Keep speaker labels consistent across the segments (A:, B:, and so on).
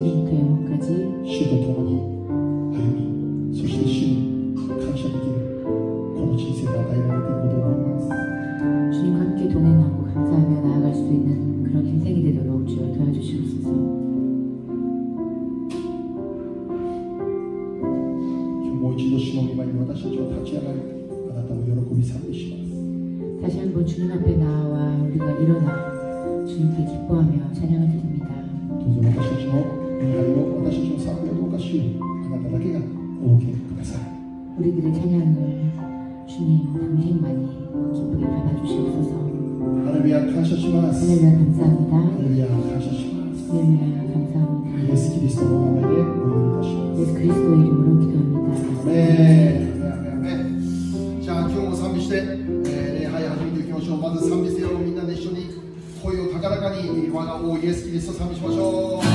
A: 지금부터 영원까지
B: 주도共に歩み、そして主に感謝できるこの人生が与えられていることを思います。
A: 주님과 함께 동행하고 감사하며 나아갈 수 있는 그런 인생이 되도록 주여 도와주시옵소서.
B: 今日もう一度主の御前に私たちは立ち上がり、あなたを喜び賛美します。
A: 다시 한번 주님 앞에 나와 우리가 일어나 주님께 기뻐하며 찬양을 드립니다.
B: どうぞ私たちの見張りを、私たちの賛美をどうか主よ、あなただけがお受けください。
A: 우리들의 찬양을 주님 당신만이 기쁘게 받아주시옵소서.
B: ハレルヤ感謝します。
A: 할렐루야 감사합니다.
B: ハレルヤ感謝します。
A: 할렐루야 감사합니다.
B: イエス・キリストの名前でお祈りいたします。
A: 예수 그리스도의 이름으로 기도합니다.
B: アメン。じゃあ今日も賛美して、礼拝始めていきましょう。まず賛美せよ、みんなで一緒に声を高らかに我が王イエス・キリスト賛美しましょう。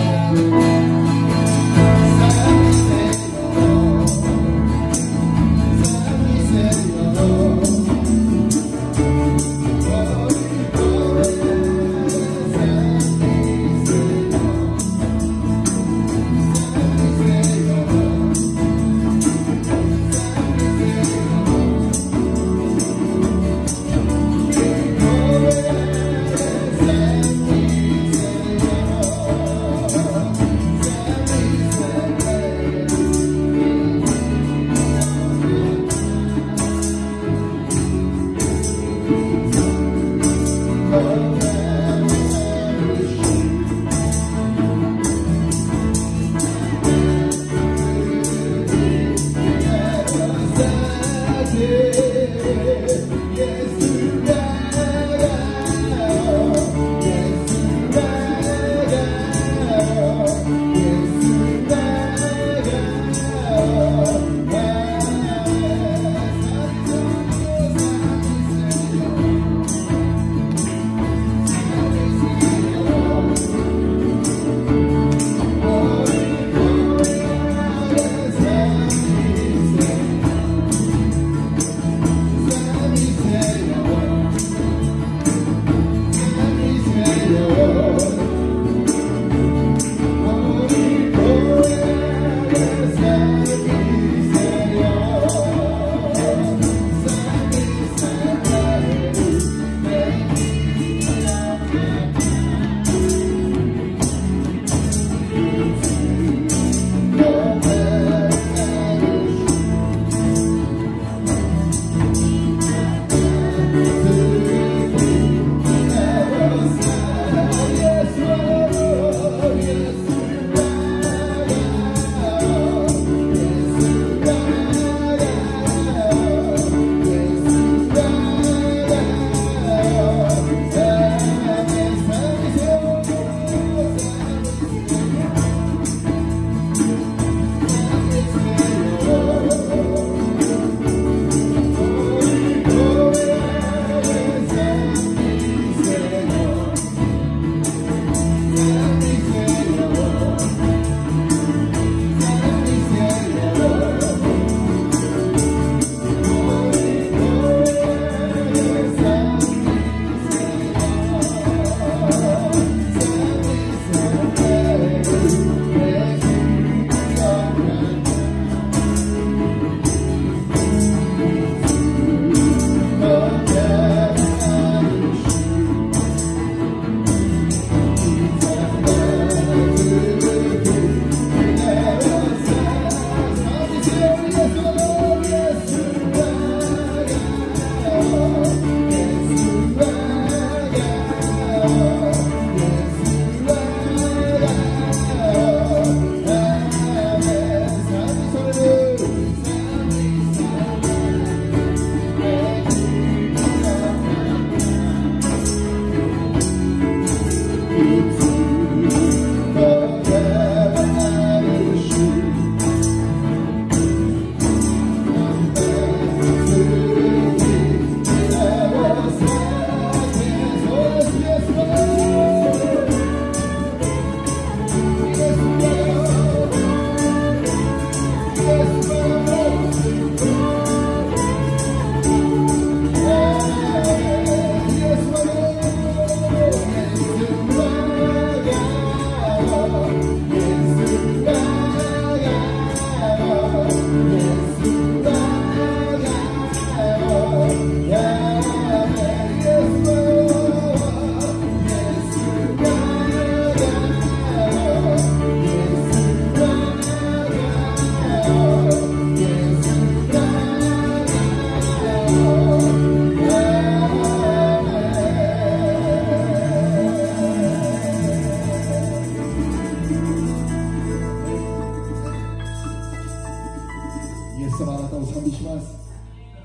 B: 様あなたを賛美します。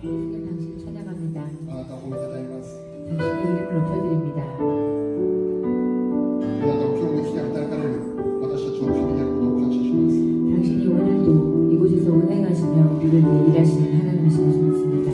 A: 당신을 찬양합니다.
B: あなたを褒めたたえます。
A: 당신의 이름을 높여드립니다.
B: あなたを今日も生きて働かれる私たちの神であることを感謝します。
A: 당신이 오늘도 이곳에서 운행하시며 우리를 위해 일하시는 하나님이심을 믿습니다.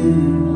B: 「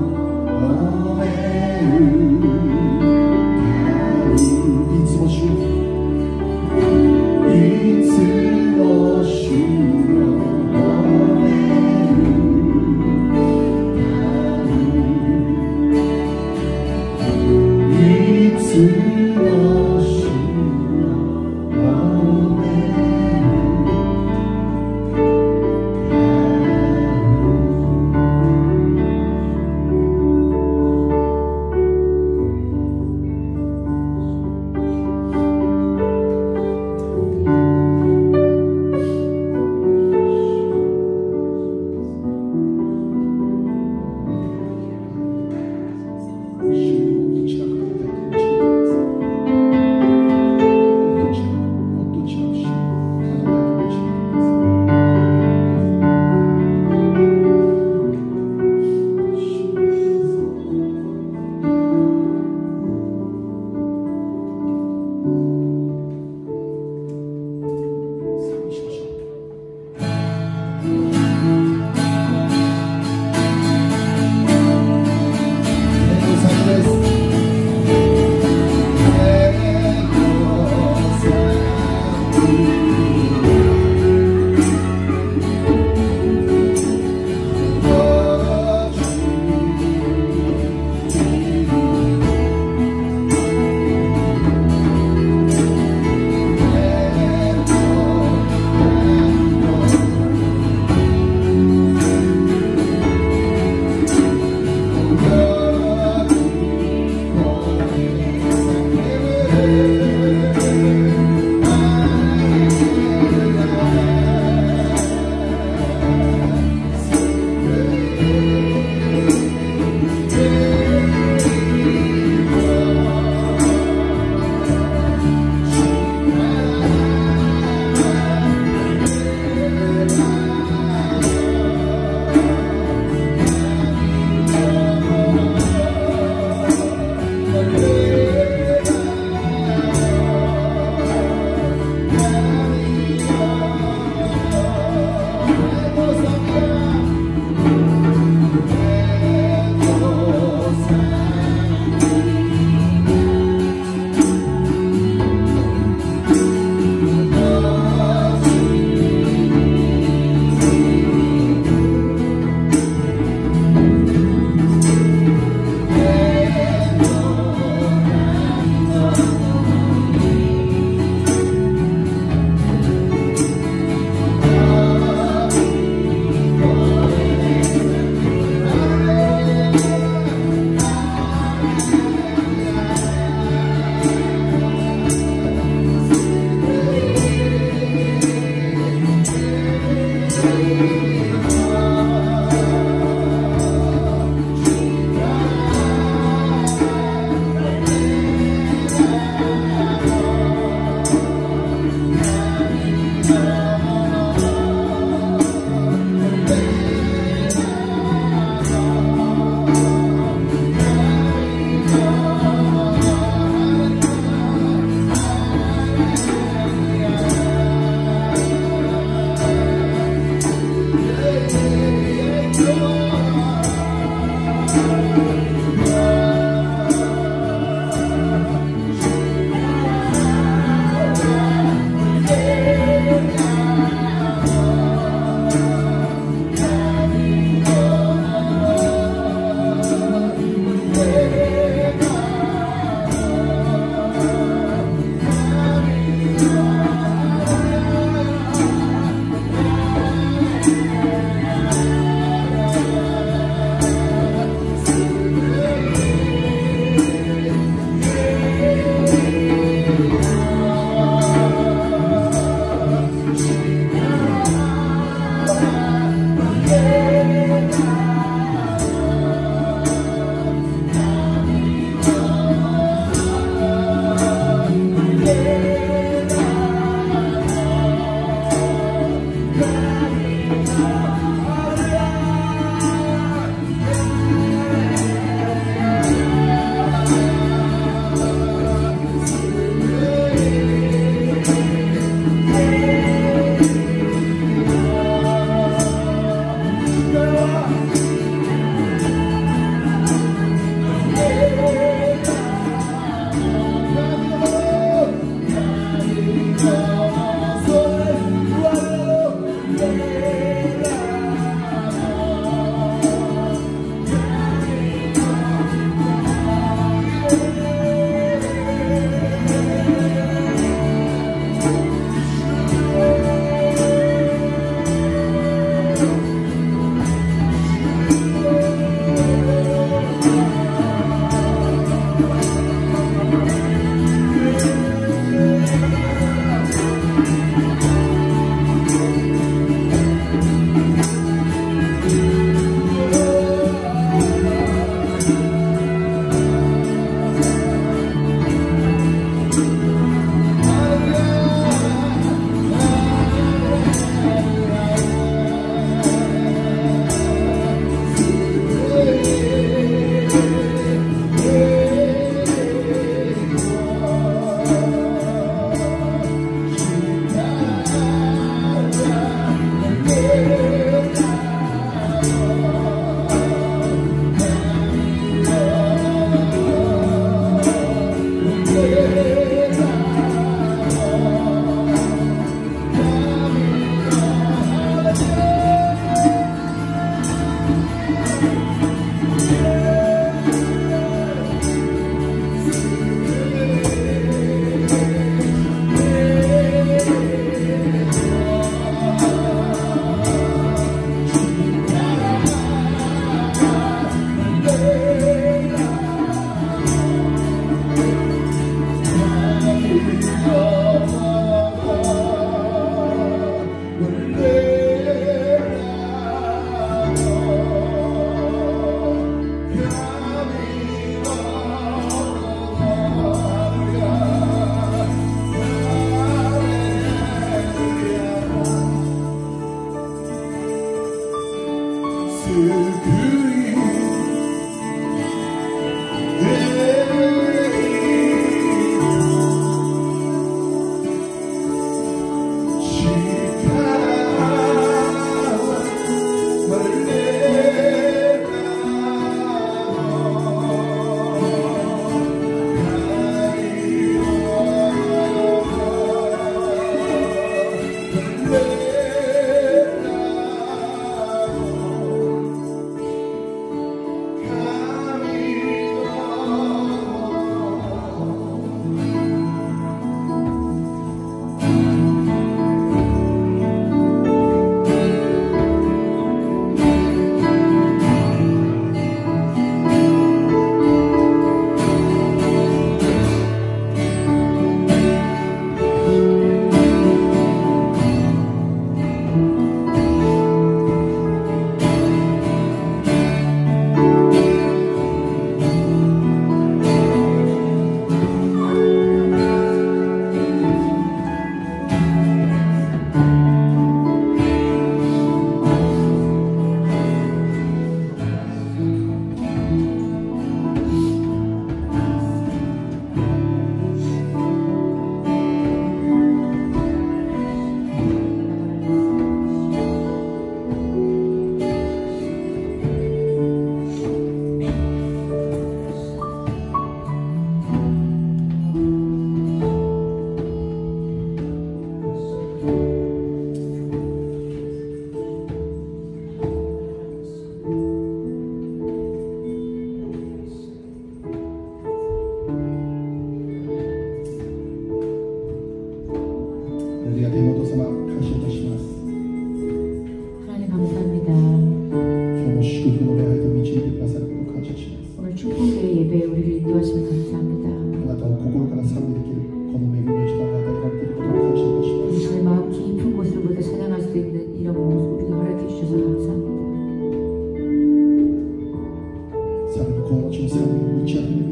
B: この地に賛美が満ち溢れる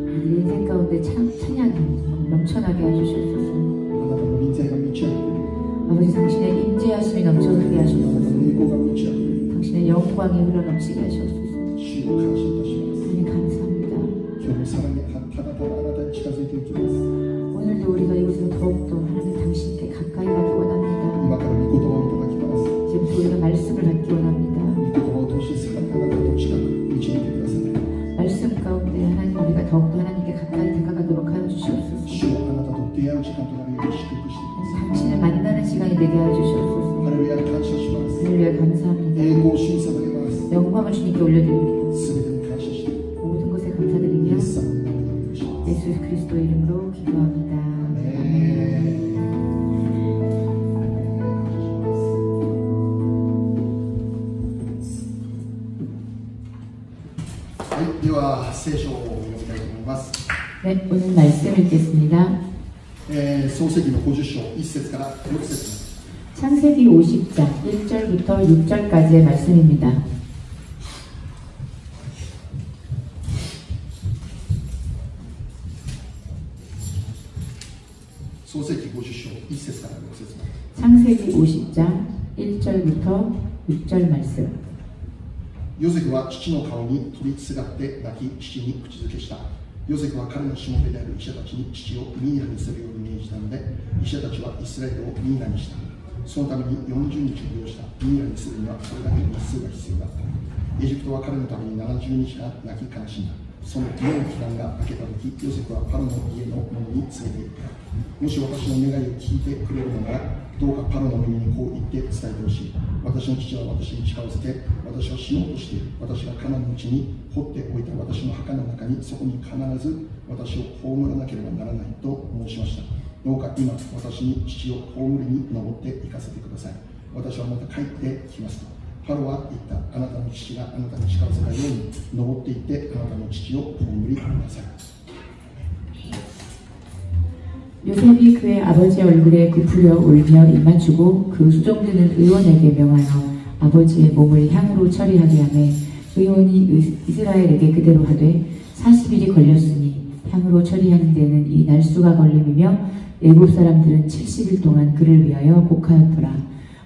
A: 우리 인생 가운데 찬양이 넘쳐나게 해주시옵소서.
B: あなたの臨在が満ち溢れる
A: 아버지 당신의 인재하심이 넘쳐나게
B: あなた
A: 하시옵소서.
B: の栄光が満ち溢れる
A: 당신의 영광이 흘러넘치게 하시옵소서.
B: 主を感謝いたします
A: 하나님 감사합니다.
B: 今日もさらにただただあなたに近づいていきます
A: 오늘도 우리가 이곳에서 더욱더 하나님 당신께 가까이 가기 원합니다.
B: 今から御言葉をいただきます
A: 지금부터 우리가 말씀을 받기 원합니다.
B: 御言葉を通してさらにあなたと近く導いてください
A: 말씀 가운데 하나님 우리가 더욱더 하나님께 가까이 다가가도록 하여 주시옵소서.
B: 主をあなたと出会う時間となるように祝福してください
A: 당신을 만나는 시간이 되게 하여 주시옵소서.
B: ハレルヤ感謝します
A: 할렐루야 감사합니다.
B: 栄光を主に捧げます
A: 영광을 주님께 올려드립니다.
B: すべてに感謝して
A: 모든 것에
B: イ
A: 감사드리며
B: エス様の名前でお願いします
A: 예수 그리스도의 이름으로 기도합니다.
B: はい、では聖書を読みたいと思います。
A: 네, 오늘 말씀 읽겠습니다.
B: 創世記の50章1節から6節
A: 창세기 50장 1절부터 6절까지의 말씀입니다.
B: 創世記50章1節から6節
A: 창세기 50장 1절부터 6절 말씀.
B: ヨセフは父の顔に取りすがって泣き父に口づけした。ヨセフは彼のしもべである医者たちに父をミーナにするように命じたので、医者たちはイスラエルをミーナにした。そのために40日を要した。ミーナにするにはそれだけの日数が必要だった。エジプトは彼のために70日間泣き悲しんだ。その夜の期間が明けた時、ヨセフはパロの家の者に告げていった。もし私の願いを聞いてくれるのなら、どうかパロの耳にこう言って伝えてほしい。私の父は私に誓わせて、私は死のうとしている。私がカナンの地に掘っておいた私の墓の中に、そこに必ず私を葬らなければならないと申しました。どうか今、私に父を葬りに登って行かせてください。私はまた帰ってきますと。パロは言った。あなたの父があなたに誓わせたように、登って行ってあなたの父を葬りなさい。
A: 요셉이 그의 아버지 얼굴에 굽으려 울며 입맞추고 그 수종드는 의원에게 명하여 아버지의 몸을 향으로 처리하게 하매 의원이 이스라엘에게 그대로 하되 40일이 걸렸으니 향으로 처리하는 데는 이 날수가 걸림이며 애굽 사람들은 70일 동안 그를 위하여 곡하였더라.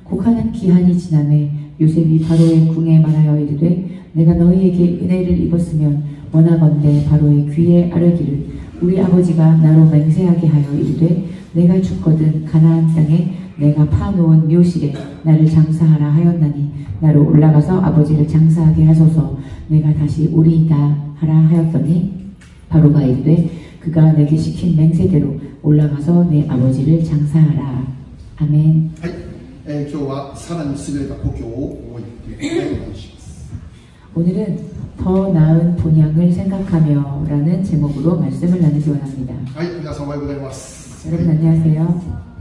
A: 곡하는 기한이 지나매 요셉이 바로의 궁에 말하여 이르되 내가 너희에게 은혜를 입었으면 원하건대 바로의 귀에 아뢰기를 우리 아버지가 나로 맹세하게 하여 이르되 내가 죽거든 가나안 땅에 내가 파놓은 묘실에 나를 장사하라 하였나니 나로 올라가서 아버지를 장사하게 하소서 내가 다시 오리이다 하라 하였더니 바로가 이르되 그가 내게 시킨 맹세대로 올라가서 내 아버지를 장사하라. 아멘.
B: はい、今日はさらに優れた故郷を思いということでお願いします。
A: 오늘은 더 나은 본향을 생각하며 라는 제목으로 말씀을 나누기 원합니다.
B: はい、皆さんおはようございます。
A: 여러분 안녕하세요.
B: は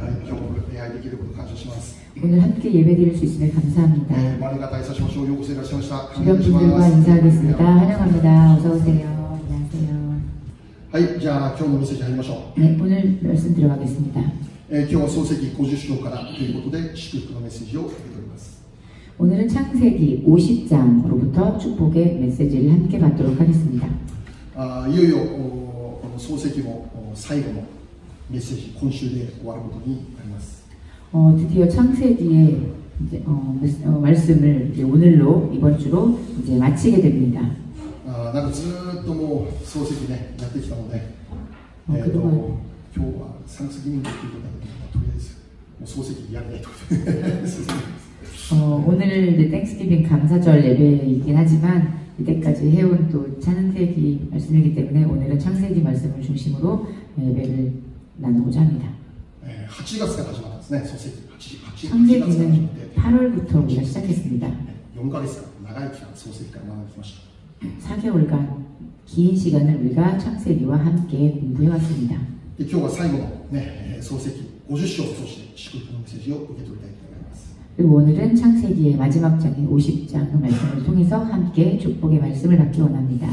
B: い、今日も礼拝できることを感謝します。
A: 오늘 함께 예배드릴 수 있음에 감사합니다.
B: 丸方いさしましょう。ようこそいらっしゃいました。
A: 주변 분들과 인사하겠습니다. 환영합니다. 어서 오세요. 안녕하세요.
B: はい、じゃあ今日のメッセージ入りましょう。
A: 네, 오늘 말씀 들어가겠습니다.
B: 今日は創世記50章からということで祝福のメッセージを受けております。
A: 오늘은 창세기 50장으로부터 축복의 메시지를 함께 받도록 하겠습니다.
B: いよいよこの創世記の最後のメッセージ、今週で終わることになります。
A: 드디어 창세기의 이제, 말씀을 이제 오늘로 이번 주로 이제 마치게 됩니다.
B: なんかずーっともう創世記ねやってきたので、今日はサンクスギビングということだけど、とりあえずもう創世記やりないと。
A: 오늘 이제 땡스기빙 감사절 예배이긴 하지만 이때까지 해온 또 창세기 말씀이기 때문에 오늘은 창세기 말씀을 중심으로 예배를 나누고자 합니다.
B: 8月から始まったんですね、創世記。
A: 창세기는 8월부터 우리가 시작했습니다.
B: 4ヶ月間長い期間創世記から学んできました。
A: 4개월간 긴 시간을 우리가 창세기와 함께 공부해 왔습니다.
B: 今日は最後のね、創世記50章を通して祝福のメッセージを受け取りたいと思います。
A: 그리고 오늘은 창세기의 마지막 장인 50장의 말씀을 통해서 함께 축복의 말씀을 받기 원합니다.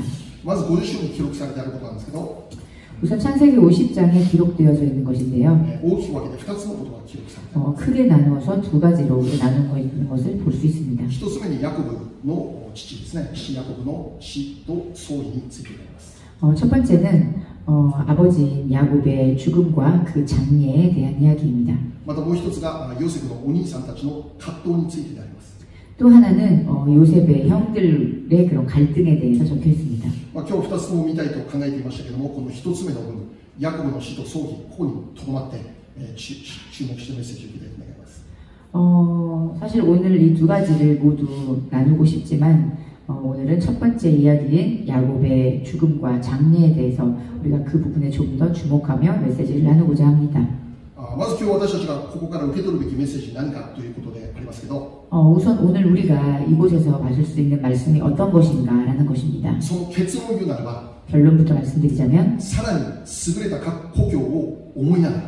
B: まず50章に記録されてあることなんですけど、
A: 우선 창세기 50장에 기록되어져 있는 것인데요.
B: 大きく分けて2つのことが記録されています。
A: 크게 나누어서 두 가지로 나누고 있는 것을 볼 수 있습니다.
B: 1つ目にヤコブの父ですね、父ヤコブの死と葬儀についてであります。
A: 첫 번째는 아버지 야곱의 죽음과 그 장례에 대한 이야기입니다.
B: またもう一つがヨセフのお兄さんたちの葛藤についてであります。
A: 또 하나는 요셉의 형들의 그런 갈등에 대해서 적혀 있습니다.
B: 今日2つとも見たいと考えていましたけども、この1つ目の部分、ヤコブの死と葬儀、ここにとどまって、注目してメッセージを聞きたいと思います。
A: 사실 오늘 이 두 가지를 모두 나누고 싶지만 오늘은 첫 번째 이야기인 야곱의 죽음과 장례에 대해서 우리가 그 부분에 좀 더 주목하며 메시지를 나누고자 합니다.
B: まず今日私たちがここから受け取るべきメッセージ何かということでありますけど、
A: 우선 오늘 우리가 이곳에서 받을 수 있는 말씀이 어떤 것인가라는 것입니다.
B: その結論を言うならば、
A: 결론부터 말씀드리자면
B: さらに優れた故郷を思いながら、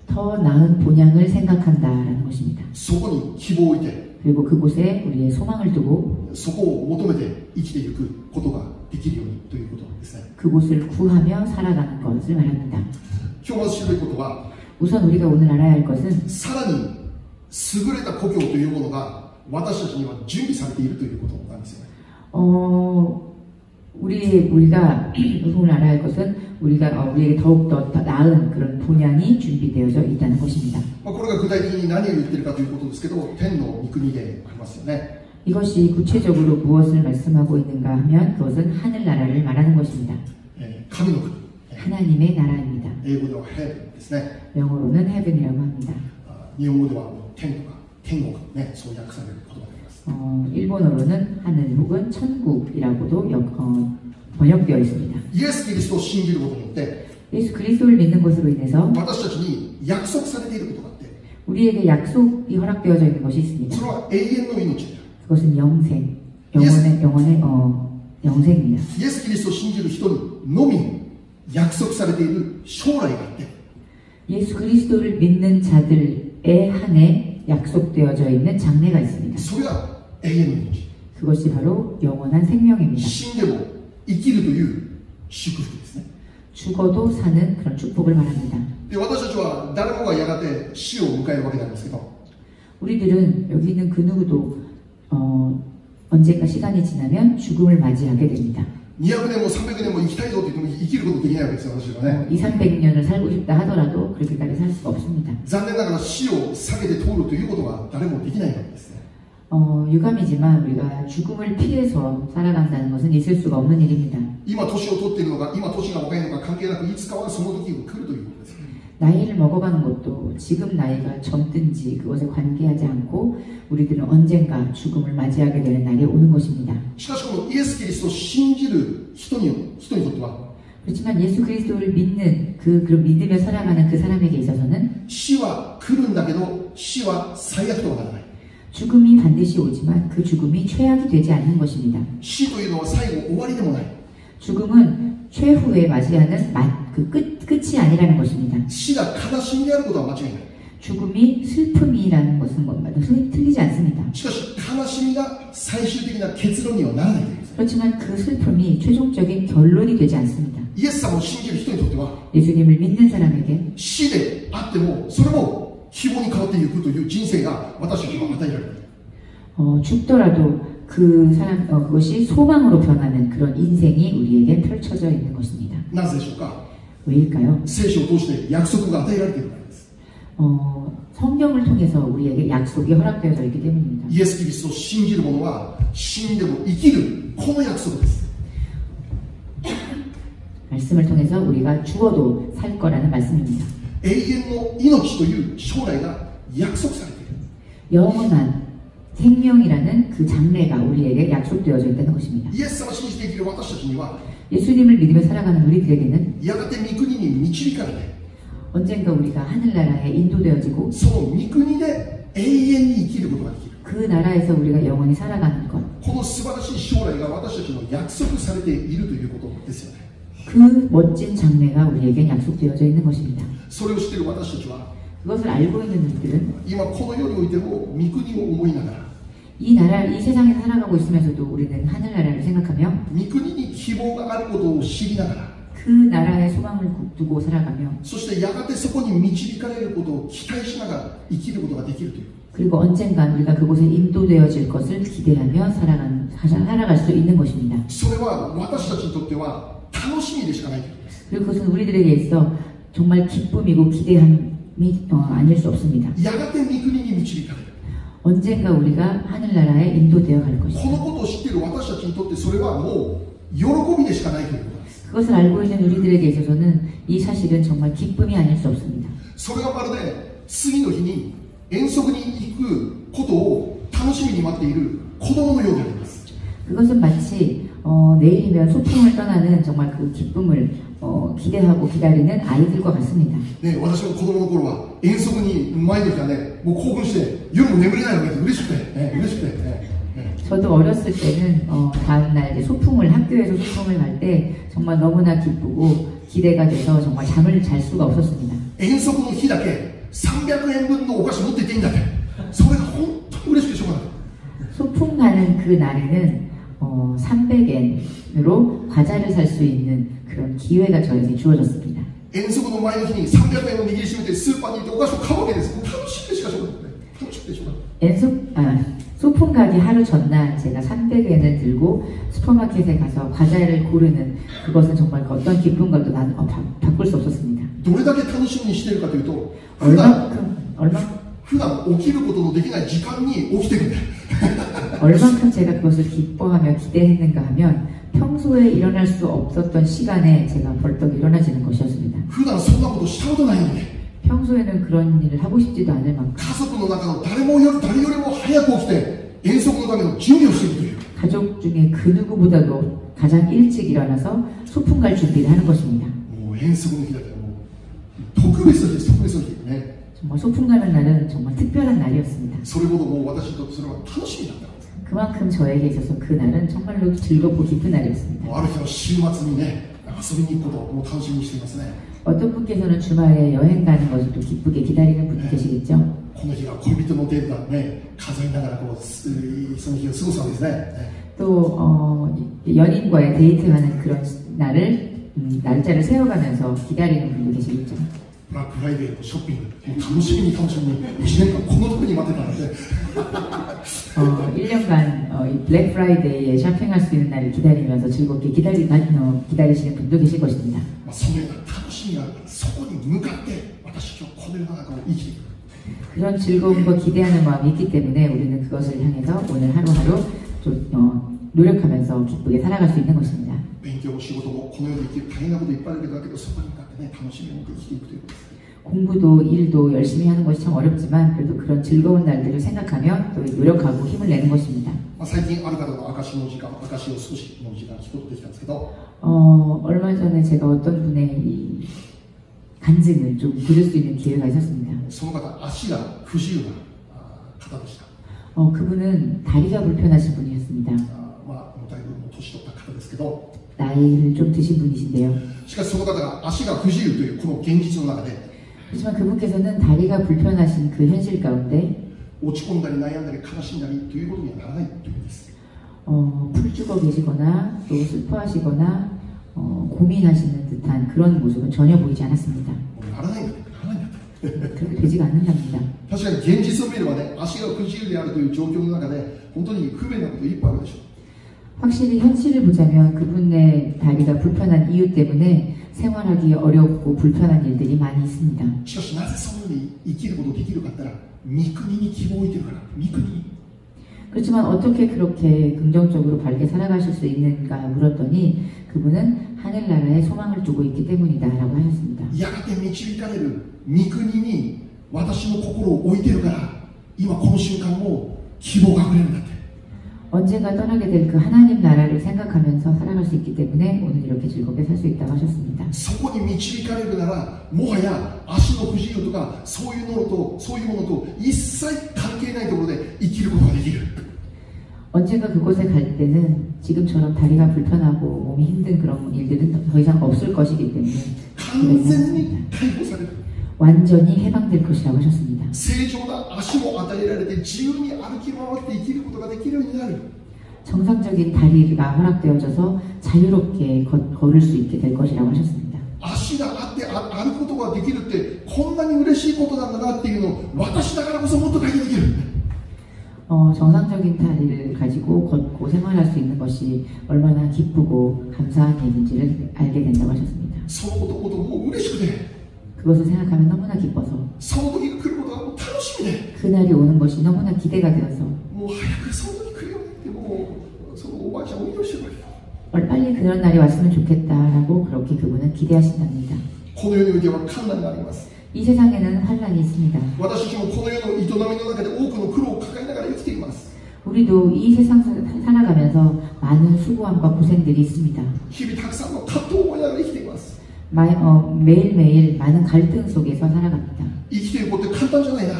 A: 더 나은 본향을 생각한다라는 것입니다.
B: そこに希望を置いて、
A: 그리고 그곳에 우리의 소망을 두고
B: そこを求めて生きていくことができるようにということですね。
A: 그곳을 구하며 살아가는 것을 말합니다.
B: 今日まず知るべきことは、
A: 우선 우리가 오늘 알아야 할 것은
B: さらに優れた故郷というものが私たちには準備されているということなんですよね。
A: 우리가 오늘 알아야 할 것은 우리에게 더욱더 나은 그런 본향이 준비되어져 있다는 것입니다.
B: これが具体的に何を言っているかということですけど、天の御国でありますよね。
A: 이것이 구체적으로 무엇을 말씀하고 있는가 하면 그것은 하늘나라를 말하는 것입니다.
B: 神の国、
A: 하나님의 나라입니다.
B: 英語ではヘブンですね。
A: 영어로는 heaven이라고 합니다.
B: 日本語では天とか天国、ね、そう訳される言葉であります。
A: 일본어로는 하늘 혹은 천국이라고도 번역되어 있습니다.
B: イエス・キリストを信じることによって
A: 예수 그리스도를 믿는 것으로 인해서
B: 私たちに約束されていることがあって、
A: 우리에게 약속이 허락되어져 있는 것이 있습니다.
B: それは永遠の命である。
A: 그것은 영생입니다.
B: イエス・キリストを信じる人にのみ約束されている将来があって、
A: 예수 그리스도를 믿는 자들에 한해 약속되어져 있는 장래가 있습니다.
B: それが永遠の命。
A: 그것이 바로 영원한 생명입니다.
B: 死んでも生きるという祝福ですね。
A: 죽어도 사는 그런 축복을 말합니다.
B: で、私たちは誰もがやがて死を迎えるわけなんですけど、
A: 우리들은 여기 있는 그 누구도 언젠가 시간이 지나면 죽음을 맞이하게 됩니다.
B: 200年も300年も生きたいぞと言っても生きることできないわけですよ、私はね。
A: 200~300년을 살고 싶다 하더라도 그렇게까지 살 수가 없습니다.
B: 残念ながら死を避けて通るということは誰もできないわけですね。
A: 유감이지만 우리가 죽음을 피해서 살아간다는 것은 있을 수가 없는 일입니다.
B: 今年を取っているのか、今年が若いのか関係なく、いつかはその時が来るということです。
A: 나이를 먹어가는 것도 지금 나이가 젊든지 그것에 관계하지 않고 우리들은 언젠가 죽음을 맞이하게 되는 날이 오는 것입니다.
B: しかしこのイエス・キリストを信じる人にとっては、
A: 그렇지만 예수 그리스도를 믿는 그런 믿으며 살아가는 그 사람에게 있어서는
B: 死は来るんだけど、死は最悪とはならない。
A: 죽음이 반드시 오지만 그 죽음이 최악이 되지 않는 것입니다.
B: 死というのは最後終わりでもない。
A: 죽음은 최후에 맞이하는 끝이 아니라는 것입니다.
B: 死が悲しみであることは間違いない。
A: 죽음이 슬픔이라는 것은 틀리지 않습니다.
B: しかし悲しみが最終的な結論にはならないということです。
A: 그렇지만 그 슬픔이 최종적인 결론이 되지 않습니다.
B: イエス様を信じる人にとっては、
A: 예수님을 믿는 사람에게
B: 死であってもそれも希望に変わっていくという人生が私たちは与えられる。
A: 죽더라도 그것이 소망으로 변하는 그런 인생이 우리에게 펼쳐져 있는 것입니다.
B: なぜでしょうか。
A: 왜일까요?
B: 聖書を通して約束が与えられているからです。
A: 성경을 통해서 우리에게 약속이 허락되어져 있기 때문입니다.
B: イエス・キリストを信じる者は死んでも生きる、この約束です。
A: 말씀을 통해서 우리가 죽어도 살 거라는 말씀입니다.
B: 永遠の命という将来が約束されている。
A: 영원한 생명이라는 그 장래가 우리에게 약속되어져 있다는 것입니다.
B: イエス様を信じて生きる私たちには
A: 예수님을 믿으며 살아가는 우리들에게는
B: やがて御国に導かれて、
A: 언젠가 우리가 하늘나라에 인도되어지고
B: その御国で永遠に生きることができる。
A: 그 나라에서 우리가 영원히 살아가는 것,
B: この素晴らしい将来が私たちの約束されているということですよね。
A: 그 멋진 장래가 우리에게 약속되어져 있는 것입니다.
B: それを知っている私たちは
A: 그것을 알고 있는 우리들은
B: 今この世においても御国を思いながら、
A: 이 세상에서 살아가고 있으면서도 우리는 하늘나라를 생각하며
B: 御国に希望があることを知りながら、
A: 그 나라에 소망을 두고 살아가며
B: そしてやがてそこに導かれることを期待しながら生きることができるという。
A: 그리고 언젠간 우리가 그곳에 인도되어질 것을 기대하며 살아갈 수 있는 것입니다.
B: それは私たちにとっては楽しみでしかないということです。
A: 그리고 그것은 우리들에게 있어 정말 기쁨이고 기대함이 아닐 수 없습니다.
B: やがて御国に導かれる。
A: 언젠가 우리가 하늘나라에 인도되어 갈
B: こ
A: 것입니다.
B: のことを知っている私たちにとってそれはもう喜びでしかないということです。
A: 그것을 알고 있는 우리들에게 있어서는 이 사실은 정말 기쁨이 아닐 수 없습니다.
B: それがまるで次の日に遠足に行くことを楽しみに待っている子供のようであります。
A: 그것은 마치 내일이면 소풍을 떠나는 정말 그 기쁨을 기대하고 기다리는 아이들과 같습니다.
B: ね、私も子供の頃は遠足に前の日はね、もう興奮して夜も眠れないわけです。嬉しくて、ね、嬉しくて、ね。
A: 저도 어렸을 때는 다음날 이제 학교에서 소풍을 갈 때 정말 너무나 기쁘고 기대가 돼서 정말 잠을 잘 수가 없었습니다.
B: 遠足の日だけ300円分のお菓子持っていっていいんだって。それが本当に嬉しくてしょうがない。
A: 소풍 가는 그 날에는 300엔으로 과자를 살 수 있는 그런 기회가 저에게 주어졌습니다.
B: 遠足の前の日に300円を握りしめてスーパーに行ってお菓子を買うわけです。もう楽しくてしかしょうがない。楽しくてしょうがない。
A: 소풍 가기 하루 전날 제가 300엔을 들고 슈퍼마켓에 가서 과자를 고르는 그것은 정말 어떤 기쁨과도 나는 바꿀 수 없었습니다.
B: どれだけ楽しみにしているかというと、普段起きることのできない時間に起きてるんだよ。
A: 얼만큼 제가 그것을 기뻐하며 기대했는가 하면 평소에 일어날 수 없었던 시간에 제가 벌떡 일어나지는 것이었습니다.
B: 普段そんなことしたことないのに。
A: 평소에는 그런 일을 하고 싶지도 않을 만큼
B: 家族の中の誰よりも早く起きて遠足のための準備をしているという。
A: 가족 중에 그 누구보다도 가장 일찍 일어나서 소풍 갈 준비를 하는 것입니다.
B: もう遠足の日だけどもう特別な日です。特別な日ね。
A: 정말 소풍 가는 날은 정말 특별한 날이었습니다.
B: それほどもう私にとってそれは楽しみだったんです。
A: 그만큼 저에게 있어서 그 날은 정말로 즐겁고 기쁜 날이었습니다.
B: ある日の週末にね、遊びに行くことをもう楽しみにしていますね。
A: 어떤 분께서는 주말에 여행 가는 것을 또 기쁘게 기다리는 분이 계시겠죠.
B: この日が恋人のデートだね、数えながらこうその日を過ごすわけですね。
A: 또 연인과의 데이트하는 그런 날짜를 세워가면서 기다리는 분도 계시겠죠.
B: ブラックフライデーのショッピング、もう楽しみに1年間この時に待ってたので。
A: 1년간 블랙 프라이데이에 쇼핑할 수 있는 날을 기다리면서 즐겁게 기다리시는 분도 계실 것입니다.
B: そのような楽しみがあるからそこに向かって私今日この世の中を生きていく。
A: 그런 즐거움과 기대하는 마음이 있기 때문에 우리는 그것을 향해서 오늘 하루하루 노력하면서 기쁘게 살아갈 수 있는 것입니다.
B: 勉強も仕事もこの世で生きる大変なこといっぱいあるけどそこに向かってね楽しみを持って生きていくということです。
A: 공부도 일도 열심히 하는 것이 참 어렵지만 그래도 그런 즐거운 날들을 생각하며 또 노력하고 힘을 내는 것입니다.
B: 最近ある方の証を少しの時間聞くことできたんですけど
A: 얼마 전에 제가 어떤 분의 이 간증을 좀 들을 수 있는 기회가 있었습니다.
B: その方足が不自由な方でした。
A: 그분은 다리가 불편하신 분이었습니다.
B: だいぶ年取った方ですけど
A: 나이를 좀 드신 분이신데요.
B: しかしその方が足が不自由というこの現実の中で
A: 하지만 그분께서는 다리가 불편하신 그 현실 가운데
B: 落ち込んだり悩んだり悲しんだりということにはならないというんです。
A: 풀죽어 계시거나 또 슬퍼하시거나 고민하시는 듯한 그런 모습은 전혀 보이지 않았습니다.
B: ならないんだ。
A: 그렇게 되지가 않는답니다.
B: 確かに現実を見ればね、足が不自由であるという状況の中で本当に不便なこといっぱいあるでしょう。
A: 확실히 현실을 보자면 그분의 다리가 불편한 이유 때문에 생활하기 어렵고 불편한 일들이 많이 있습니다.
B: しかしなぜそのように生きることできるかって言ったら御国に希望を置いてるから。御国。
A: 그렇지만 어떻게 그렇게 긍정적으로 밝게 살아가실 수 있는가 물었더니 그분은 하늘나라에 소망을 두고 있기 때문이다라고 하셨습니다.
B: やがて導かれる御国に私の心を置いてるから今この瞬間も希望があふれるんだって。
A: 언젠가 떠나게 될 그 하나님 나라를 생각하면서 살아갈 수 있기 때문에 오늘 이렇게 즐겁게 살 수 있다고 하셨습니다.
B: そこに導かれるならもはや足の不自由とかそういうものと一切関係ないところで生きることができる。
A: 언젠가 그곳에 갈 때는 지금처럼 다리가 불편하고 몸이 힘든 그런 일들은 더 이상 없을 것이기 때문에
B: 完全に解放される。
A: 완전히 해방될 것이라고 하셨습니다.
B: 正常な足も与えられて自由に歩き回って生きることができるようになる。
A: 정상적인 다리가 허락되어져서 자유롭게 걸을 수 있게 될 것이라고 하셨습니다.
B: 足があって歩くことができるってこんなに嬉しいことなんだなっていうのを私だからこそもっと体験できる。
A: 정상적인 다리를 가지고 걷고 생활할 수 있는 것이 얼마나 기쁘고 감사한 일인지를 알게 된다고 하셨습니다.
B: そのこともう嬉しくて
A: 그것을 생각하면 너무나 기뻐서
B: その時が来ることがもう楽しみで
A: 그날이 오는 것이 너무나 기대가 되어서
B: もう早くその時来るよってもうそのおばあちゃんを祈してるわけよ。
A: 빨리 그런 날이 왔으면 좋겠다라고 그렇게 그분은 기대하신답니다.
B: この世においては困難があります。
A: 이 세상에는 환란이 있습니다.
B: 私たちもこの世の営みの中で多くの苦労を抱えながら生きています。
A: 우리도 이 세상 살아가면서 많은 수고함과 고생들이 있습니다.
B: 日々たくさんの葛藤を覚えながら生きています。
A: 매일매일 많은 갈등 속에서 살아갑니다.
B: 生きていることって簡単じゃないな。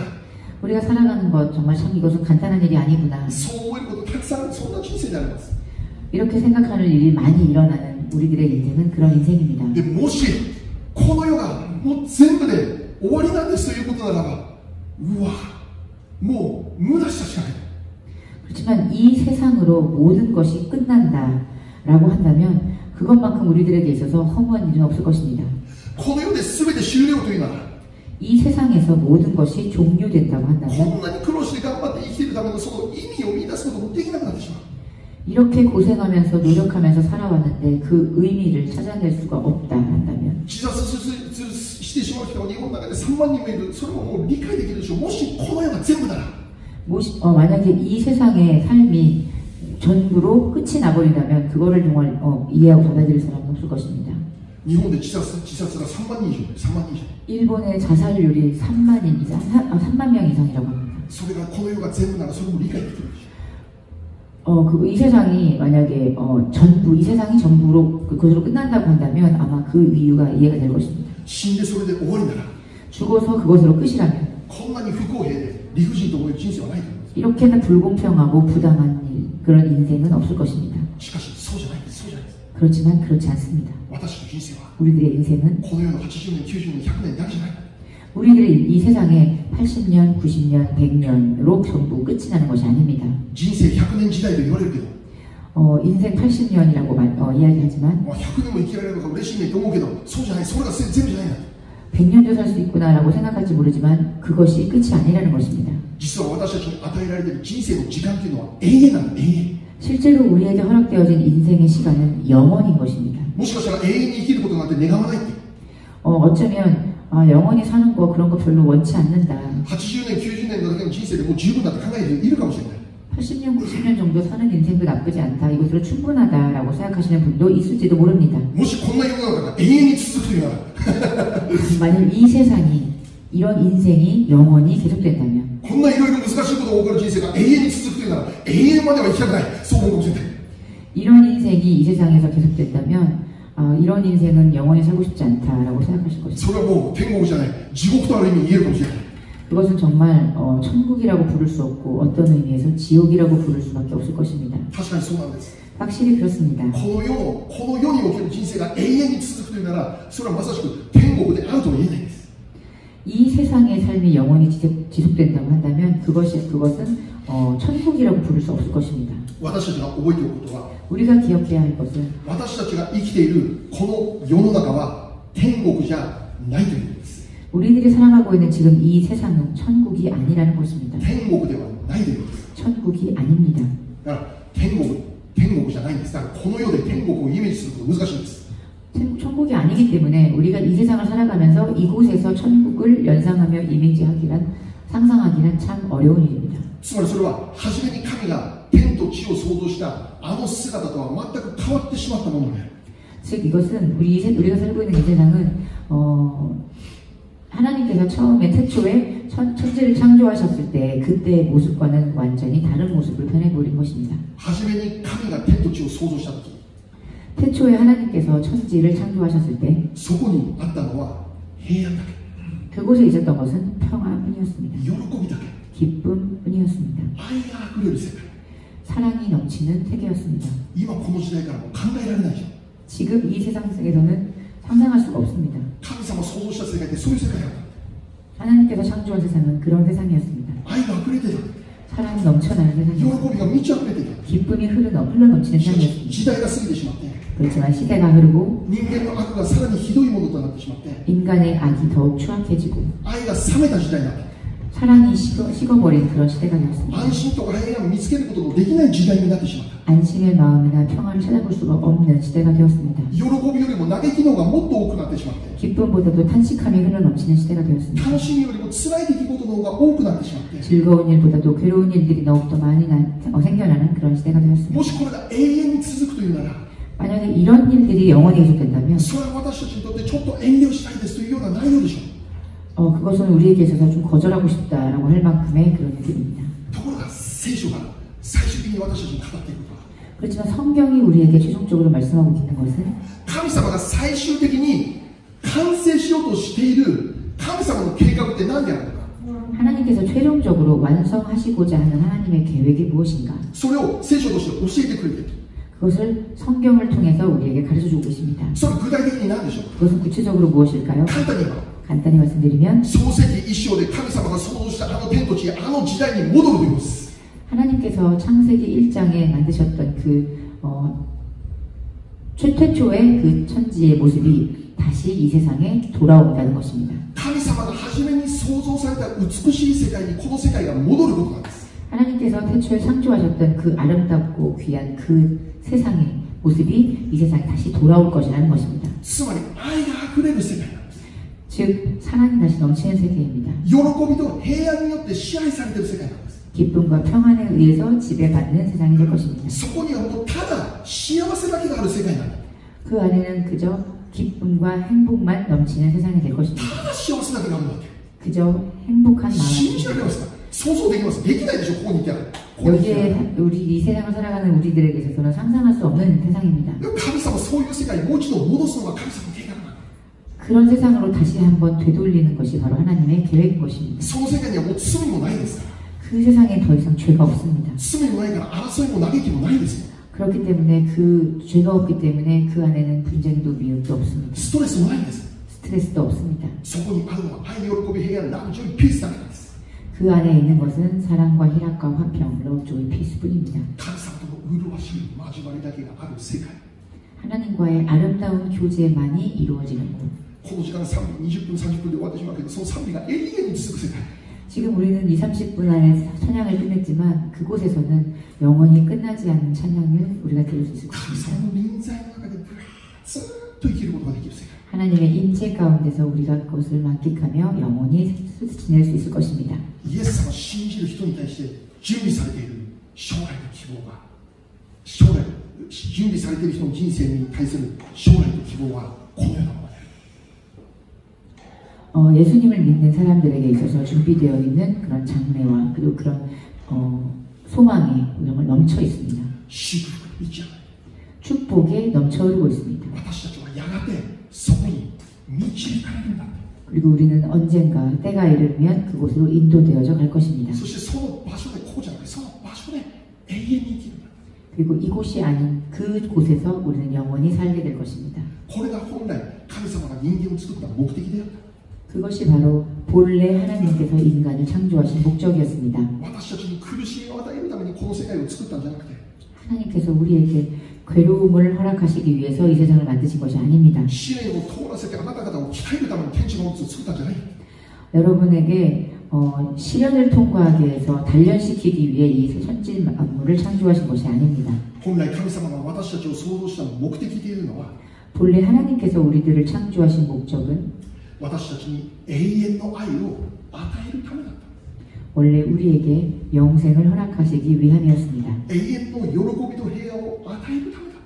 A: 우리가 살아가는 것 정말 참 이것은 간단한 일이 아니구나.
B: そう思えることたくさんそんな人生であります。
A: 이렇게 생각하는 일이 많이 일어나는 우리들의 인생은 그런 인생입니다.
B: でもしこの世がもう全部で終わりなんですということならば、うわ、もう無駄したしかない。
A: 그렇지만 이 세상으로 모든 것이 끝난다라고 한다면 그것만큼 우리들에게 있어서 허무한 일은 없을 것입니다.
B: この世で全て終了というなら、
A: 이 세상에서 모든 것이 종료된다고
B: こ
A: 한다면
B: んなに苦労して頑張って生きているためのその意味を見出すこともできなくなってしまう。
A: 이렇게 고생하면서 노력하면서 살아왔는데 그 의미를 찾아낼 수가 없다 한다면
B: 自殺してしまう人が日本の中で3万人もいる。それももう理解できるでしょう。もしこの世が全部なら、
A: 만약에 이 세상의 삶이 전부로 끝이 나버린다면 그거를 정말 이해하고 받아들일 사람은 없을 것입니다.
B: 日本で自殺が3万人以上、3万人以上。
A: 일본의 자살률이 3만 명 이상이라고 합니다.
B: それがこの世が全部ならそれも理解できるでしょう。
A: 이 세상이 만약에 이 세상이 전부로 그것으로 끝난다고 한다면 아마 그 이유가 이해가 될 것입니다.
B: 死んでそれで終わりなら、
A: 죽어서 그것으로 끝이라면
B: こんなに不公平で理不尽と思える人生はないと思います。
A: 이렇게나 불공평하고 부당한 일, 그런 인생은 없을 것입니다.
B: しかしそうじゃないです。そうじゃないです。
A: 그렇지만 그렇지 않습니다.
B: 私の人生は
A: 우리들의 인생은
B: この世の80年、90年、100年だけじゃない。
A: 우리들의 이 세상에 80년, 90년, 100년으로 전부 끝이 나는 것이 아닙니다.
B: 人生100年時代と言われるけど、
A: 인생 80년이라고 이야기하지만
B: 100年も生きられるのが嬉しいねと思うけど、そうじゃない。それが全部じゃないな。
A: 100년도 살 수 있구나라고 생각할지 모르지만 그것이 끝이 아니라는 것입니다.
B: 実は私たちに与えられている人生の時間というのは永遠なの。永遠。
A: 실제로 우리에게 허락되어진 인생의 시간은 영원인 것입니다.
B: もしかしたら永遠に生きることなんて願わないって。
A: 어쩌면 영원히 사는 거 그런 거 별로 원치 않는다.
B: 80年、90年のだけの人生でもう十分だって考えているかもしれない。
A: 80년, 90년 정도 사는 인생도 나쁘지 않다. 이것으로 충분하다라고 생각하시는 분도 있을지도 모릅니다.
B: もしこんな世の中が永遠に続くというなら、
A: 만일 이 세상이 이런 인생이 영원히 계속된다면
B: こんないろいろ難しいことが起こる人生が永遠に続くというなら、永遠までは生きたくない。そう思うかもしれない。
A: 이런 인생이 이 세상에서 계속된다면 이런 인생은 영원히 살고 싶지 않다라고 생각하실 것입니다.
B: それはもう天国じゃない、地獄とある意味言えるかもしれない。
A: 그것은 정말 천국이라고 부를 수 없고 어떤 의미에서 지옥이라고 부를 수밖에 없을 것입니다.
B: 確かにそうなんです。
A: 확실히 그렇습니다.
B: この世における人生が永遠に続くというなら、それはまさしく天国であるとは言えないんです。
A: 이 세상의 삶이 영원히 지속된다고 한다면 그것은 천국이라고 부를 수 없을 것입니다.
B: 私たちが覚えておくことは、
A: 우리가 기억해야 할 것은
B: 私たちが生きているこの世の中は天国じゃないということです。
A: 우리들이 살아가고 있는 지금 이 세상은 천국이 아니라는 것입니다.
B: 天国ではないということです。
A: 천국이 아닙니다.
B: だから天国じゃないんです。だからこの世で天国をイメージすること難しいんです。
A: 천국이 아니기 때문에 우리가 이 세상을 살아가면서 이곳에서 천국을 연상하며 상상하기는 참 어려운 일입니다.
B: つまりそれは初めに神が天と地を創造したあの姿とは全く変わってしまったものである。
A: 즉 이것은 우리가 살고 있는 이 세상은 하나님께서 처음에 태초에 천지를 창조하셨을 때 그때의 모습과는 완전히 다른 모습을 변해버린 것입니다.
B: 初めに神が天と地を創造したとき、
A: 태초에 하나님께서 천지를 창조하셨을 때
B: そこにあったのは平安だけ、
A: 그곳에 있었던 것은 평화뿐이었습니다.
B: 喜びだけ、
A: 기쁨뿐이었습니다.
B: 愛があふれる世界。
A: 사랑이 넘치는 세계였습니다.
B: 今この時代からも考えられないでしょ。
A: 지금 이 세상 속에서는 상상할 수가 없습니다.
B: 神様創造した世界ってそういう世界だった。
A: 하나님께서 창조한 세상은 그런 세상이었습니다.
B: 愛があふれてた。
A: 사랑이 넘쳐나는
B: 喜
A: 세상이었습니다.
B: びが満ち溢れていた。
A: 기쁨이 흘러넘치는
B: しかし
A: 세상이었습니다.
B: 時代が過ぎてしまって、
A: 그렇지만 시대가 흐르고
B: 人間の悪がさらにひどいものとなってしまって、
A: 인간의 악이 더욱 추악해지고
B: 愛が冷めた時代になった。
A: 사랑이 식어버린 그런 시대가 되었습니다.
B: 安心とか平安を見つけることのできない時代になってしまった。
A: 안심의 마음이나 평화를 찾아볼 수가 없는 시대가 되었습니다.
B: 喜びよりも嘆きの方がもっと多くなってしまって、
A: 기쁨보다도 탄식함이 흘러넘치는 시대가 되었습니다.
B: 楽しみよりも辛い出来事の方が多くなってしまって、
A: 즐거운 일보다도 괴로운 일들이 더욱더 많이 생겨나는 그런 시대가 되었습니다.
B: もしこれが永遠に続くというなら、
A: 만약에 이런 일들이 영원히 계속된다면
B: それは私たちにとってちょっと遠慮したいですというような内容でしょう。
A: 그것은 우리에게 있어서 좀 거절하고 싶다라고 할 만큼의 그런 일들입니다.
B: ところが聖書が最終的に私たちに語っていることは、
A: 그렇지만 성경이 우리에게 최종적으로 말씀하고 있는 것은
B: 神様が最終的に完成しようとしている神様の計画って何であるのか、
A: 하나님께서 최종적으로 완성하시고자 하는 하나님의 계획이 무엇인가,
B: それを聖書として教えてくれている。
A: 그것을 성경을 통해서 우리에게 가르쳐주고 계십니다.
B: それ具体的に何でしょうか。
A: 그것은 구체적으로 무엇일까요?
B: 簡単に言えば、
A: 간단히 말씀드리면
B: 創世記一章で神様が創造したあの天と地、あの時代に戻るということです。
A: 하나님께서 창세기 1장에 만드셨던 최초의 그 천지의 모습이 다시 이 세상에 돌아온다는 것입니다.
B: 神様が初めに創造された美しい世界にこの世界が戻ることなんです。
A: 하나님께서 태초에 창조하셨던 그 아름답고 귀한 그 세상의 모습이 이 세상에 다시 돌아올 것이라는 것입니다.
B: つまり愛があふれる世界なんです。
A: 즉 사랑이 다시 넘치는 세계입니다.
B: 喜びと平安によって支配されている世界なんです。
A: 기쁨과 평안에 의해서 지배받는 세상이 될 것입니다.
B: そこにはもうただ幸せだけがある世界なんだ。
A: 그 안에는 그저 기쁨과 행복만 넘치는 세상이 될 것입니다.
B: ただ幸せだけがあるんだって。
A: 그저 행복한
B: 信じら
A: 마음.
B: れますか。想像できます。できないでしょ、ここにいてある。ここにいてある。
A: 여기에 우리 이 세상을 살아가는 우리들에게 있어서는 상상할 수 없는 세상입니다.
B: でも神様そういう世界にもう一度戻すのが神様の計画なんだ。
A: 그런 세상으로 다시 한번 되돌리는 것이 바로 하나님의 계획인 것입니다.
B: その世界にはもう罪もないですから。
A: 그 세상에 더 이상 죄가 없습니다.
B: 罪もないから争いも嘆きもないですよ。
A: 그렇기 때문에 그 죄가 없기 때문에 그 안에는 분쟁도 미움도 없습니다.
B: ストレスもないんです。
A: 스트레스도 없습니다.
B: そこにあるのは愛、喜び、平安、ラブ、ジョイ、ピースだけなんです。
A: 그 안에 있는 것은 사랑과 희락과 화평, 러브, 조이, 피스뿐입니다.
B: 神様との麗しい交わりだけがある世界。
A: 하나님과의 아름다운 교제만이 이루어지는 곳.
B: この時間賛美20分、30分で終わってしまうけど、その賛美が永遠に続く世界。
A: 지금 우리는 2~30분 안에 찬양을 끝냈지만 그곳에서는 영원히 끝나지 않는 찬양을 우리가 들을 수 있을
B: 神
A: 것입니다.
B: 様の臨在の中でずっと生きることができる世界。
A: 하나님의 임재 가운데서 우리가 그것을 만끽하며 영원히 지낼 수 있을 것입니다.
B: イエス様を信じる人に対して準備されている将来の希望が、将来準備されている人の人生に対する将来の希望はこのようなものである。
A: 예수님을 믿는 사람들에게 있어서 준비되어 있는 그런 장래와 그리고 그런 소망이 정말 넘쳐 있습니다.
B: 祝福に満ち溢れ、
A: 축복에 넘쳐 흐르고 있습니다.
B: 私たちはやがてそこに導かれるんだ。
A: 그리고 우리는 언젠가 때가 이르면 그곳으로 인도되어져 갈 것입니다.
B: そしてその場所でこうじゃなくて、その場所で永遠に生きるんだ。
A: 그리고 이곳이 아닌 그곳에서 우리는 영원히 살게 될 것입니다.
B: これが本来神様が人間を作った目的であった。
A: 그것이 바로 본래 하나님께서 인간을 창조하신 목적이었습니다.
B: 私たちに苦しみを与えるためにこの世界を作ったんじゃなくて、
A: 하나님께서 우리에게 괴로움을 허락하시기 위해서 이 세상을 만드신 것이 아닙니다.
B: 試練を通らせてあなた方を鍛えるために天地の物を作ったんじゃない。
A: 여러분에게 시련을 통과하기 위해서 단련시키기 위해 이 천지 만물을 창조하신 것이 아닙니다.
B: 本来神様が私たちを創造した目的というのは、
A: 본래 하나님께서 우리들을 창조하신 목적은
B: 私たちに永遠の愛を与えるためだった。
A: 원래 우리에게 영생을 허락하시기 위함이었습니다.
B: 永遠の喜びと平安を与えるためだっ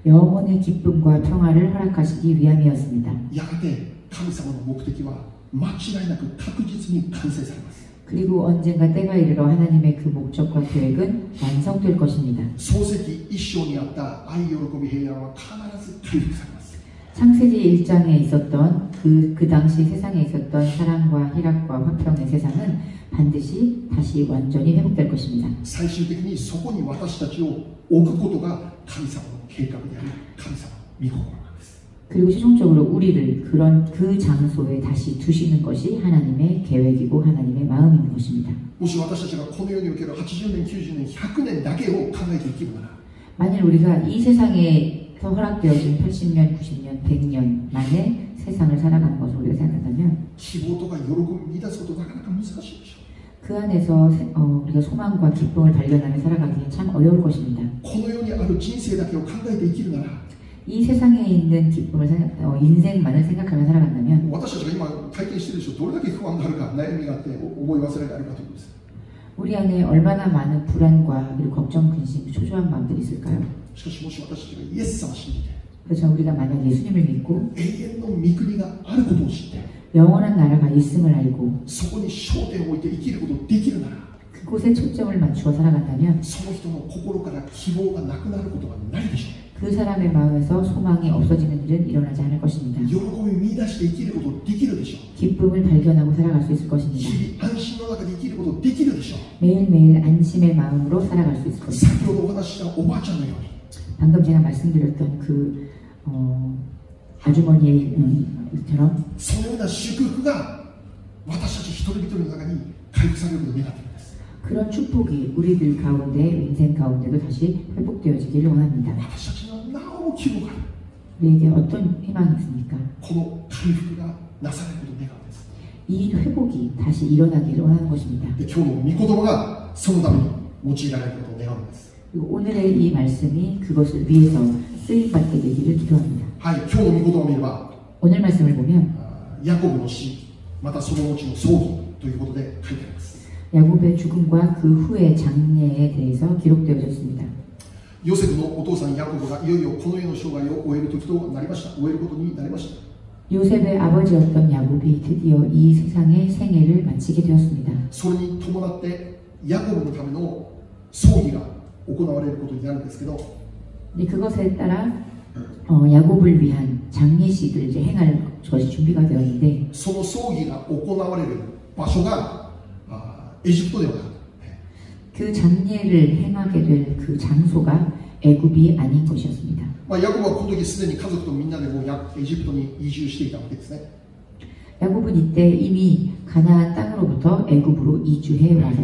B: た。
A: 영혼의 기쁨과 평화를 허락하시기 위함이었습니다.
B: やがて神様の目的は間違いなく確実に完成されます。
A: 그리고 언젠가 때가 이르러 하나님의 그 목적과 계획은 완성될 것입니다.
B: 創世記一章にあった愛、喜び、平安は必ず回復されます。
A: 창세기 1장에 있었던 그 당시 세상에 있었던 사랑과 희락과 화평의 세상은 반드시 다시 완전히 회복될 것입니다.
B: 最終的にそこに私たちを置くことが神様の計画であり、神様の御心なんです。
A: 그리고 최종적으로 우리를 그 장소에 다시 두시는 것이 하나님의 계획이고 하나님의 마음인 것입니다.
B: もし私たちがこの世における80年、90年、100年だけを考えて生きるなら
A: 만일 우리가 이 세상에서 허락되어진 80년, 90년, 100년 만에 세상을 살아가는 것을 우리가 생각한다면
B: 希望とか喜びを見出すことなかなか難しいでしょ
A: 그 안에서 우리가 소망과 기쁨을 발견하며 살아가기는 참 어려울 것입니다.
B: この世にある人生だけを考えて生きるなら
A: 이 세상에 있는 기쁨을 인생만을 생각하며 살아간다면
B: 私たちが今体験しているでしょうどれだけ不安があるか悩みがあって思い忘れがあるかということです
A: 우리 안에 얼마나 많은 불안과 그리고 걱정, 근심, 초조한 마음들이 있을까요?
B: しかしもし私たちがイエス様を信じて
A: 그래서 우리가 만약 예수님을 믿고
B: 永遠の御国があることを知って
A: 영원한 나라가 있음을 알고
B: そこに焦点を置いて生きることができるなら
A: 그곳에 초점을 맞추어 살아간다면
B: その人の心から希望がなくなることはないでしょう
A: 그 사람의 마음에서 소망이 없어지는 일은 일어나지 않을 것입니다.
B: 喜びを見出して生きることができるでしょう
A: 기쁨을 발견하고 살아갈 수 있을 것입니다.
B: 日々安心の中で生きることができるでしょう
A: 매일매일 안심의 마음으로 살아갈 수 있을 것입니다.
B: 先ほどお話ししたおばあちゃんのように
A: 방금 제가 말씀드렸던 그 아주머니의 일처럼
B: そのような祝福が私たち一人一人の中に回復されることを願っているんです
A: 그런 축복이 우리들 가운데 인생 가운데도 다시 회복되어지기를 원합니다.
B: 私たちにはなおも希望がある
A: 우리에게 어떤 희망이 있습니까?
B: この回復がなされることを願うんです
A: 이 회복이 다시 일어나기를 원하는 것입니다.
B: で今日の御言葉がそのために用いられることを願うんです
A: 그리고 오늘의 이 말씀이 그것을 위해서 쓰임받게 되기를 기도합니다.
B: はい今日の御言葉を見れば
A: 오늘 말씀을 보면
B: ヤコブの死またその後の葬儀ということで書いてあります
A: 야곱의 죽음과 그 후의 장례에 대해서 기록되어졌습니다.
B: ヨセフのお父さんヤコブがいよいよこの世の生涯を終える時となりました終えることになりました
A: 요셉의 아버지였던 야곱이 드디어 이 세상의 생애를 마치게 되었습니다.
B: それに伴ってヤコブのための葬儀が行われることになるんですけど
A: 그것에 따라 야곱을 위한 장례식을 이제 행할 것이 준비가 되었는데
B: その葬儀が行われる場所がエジプトではなかった
A: 그 장례를 행하게 될 그 장소가 애굽이 아닌 것이었습니다.
B: ヤコブはこの時すでに家族とみんなでもうエジプトに移住していたわけですね
A: 야곱은 이때 이미 가나안 땅으로부터 애굽으로 이주해 와서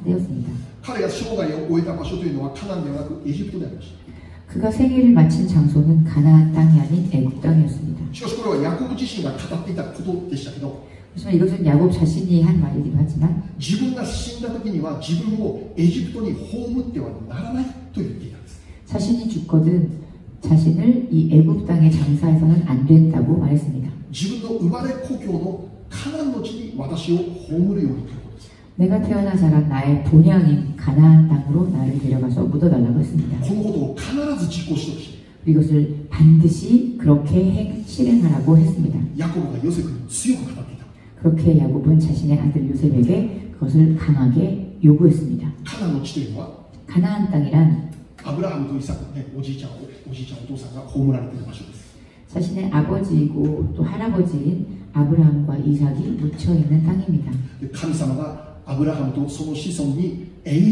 A: 살았습니다.
B: 彼が生涯を終えた場所というのはカナンではなくエジプトでありました
A: 그가 생애를 마친 장소는 가나안 땅이 아닌 애굽 땅이었습니다.
B: しかしこれはヤコブ自身が語っていたことでしたけど
A: 하지만 이것은 야곱 자신이 한 말이기도 하지만
B: 自分が死んだ時には自分をエジプトに葬ってはならないと言っていたんです
A: 자신이 죽거든 자신을 이 애굽 땅에 장사해서는 안 된다고 말했습니다.
B: 自分の生まれ故郷のカナンの地に私を葬るようにということです
A: 내가 태어나 자란 나의 본향인 가나안 땅으로 나를 데려가서 묻어달라고 했습니다.
B: このことを必ず実行してほしい
A: 이것을 반드시 그렇게 실행하라고 했습니다.
B: ヤコブがヨセフに強く語っていた
A: 그렇게 야곱은 자신의 아들 요셉에게 그것을 강하게 요구했습니다.
B: カナンの地というのは
A: 가나안 땅이란
B: アブラハムとイサクの、ね、おじいちゃんお父さんが葬られている場所です
A: 자신의 아버지이고 또 할아버지인 아브라함과 이삭이 묻혀있는 땅입니다.
B: で神様がアブラハムとその子孫に永遠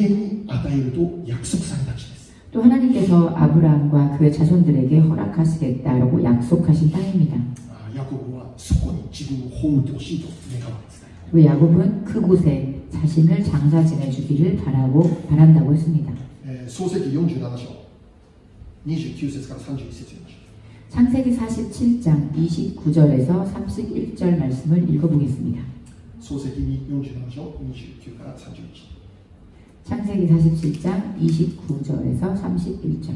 B: に与えると約束された地です
A: 또 하나님께서 아브라함과 그의 자손들에게 허락하시겠다라고 약속하신 땅입니다.
B: ヤコブはそこに自分を葬ってほしいと願うわけですね
A: 그리고 야곱은 그곳에 자신을 장사 지내주기를 바란다고 했습니다.
B: 創世記47章29節から31節読みましょう
A: 창세기 47장 29절에서 31절 말씀을 읽어보겠습니다.
B: 創世記47章29から31
A: 창세기 47장 29절에서 31절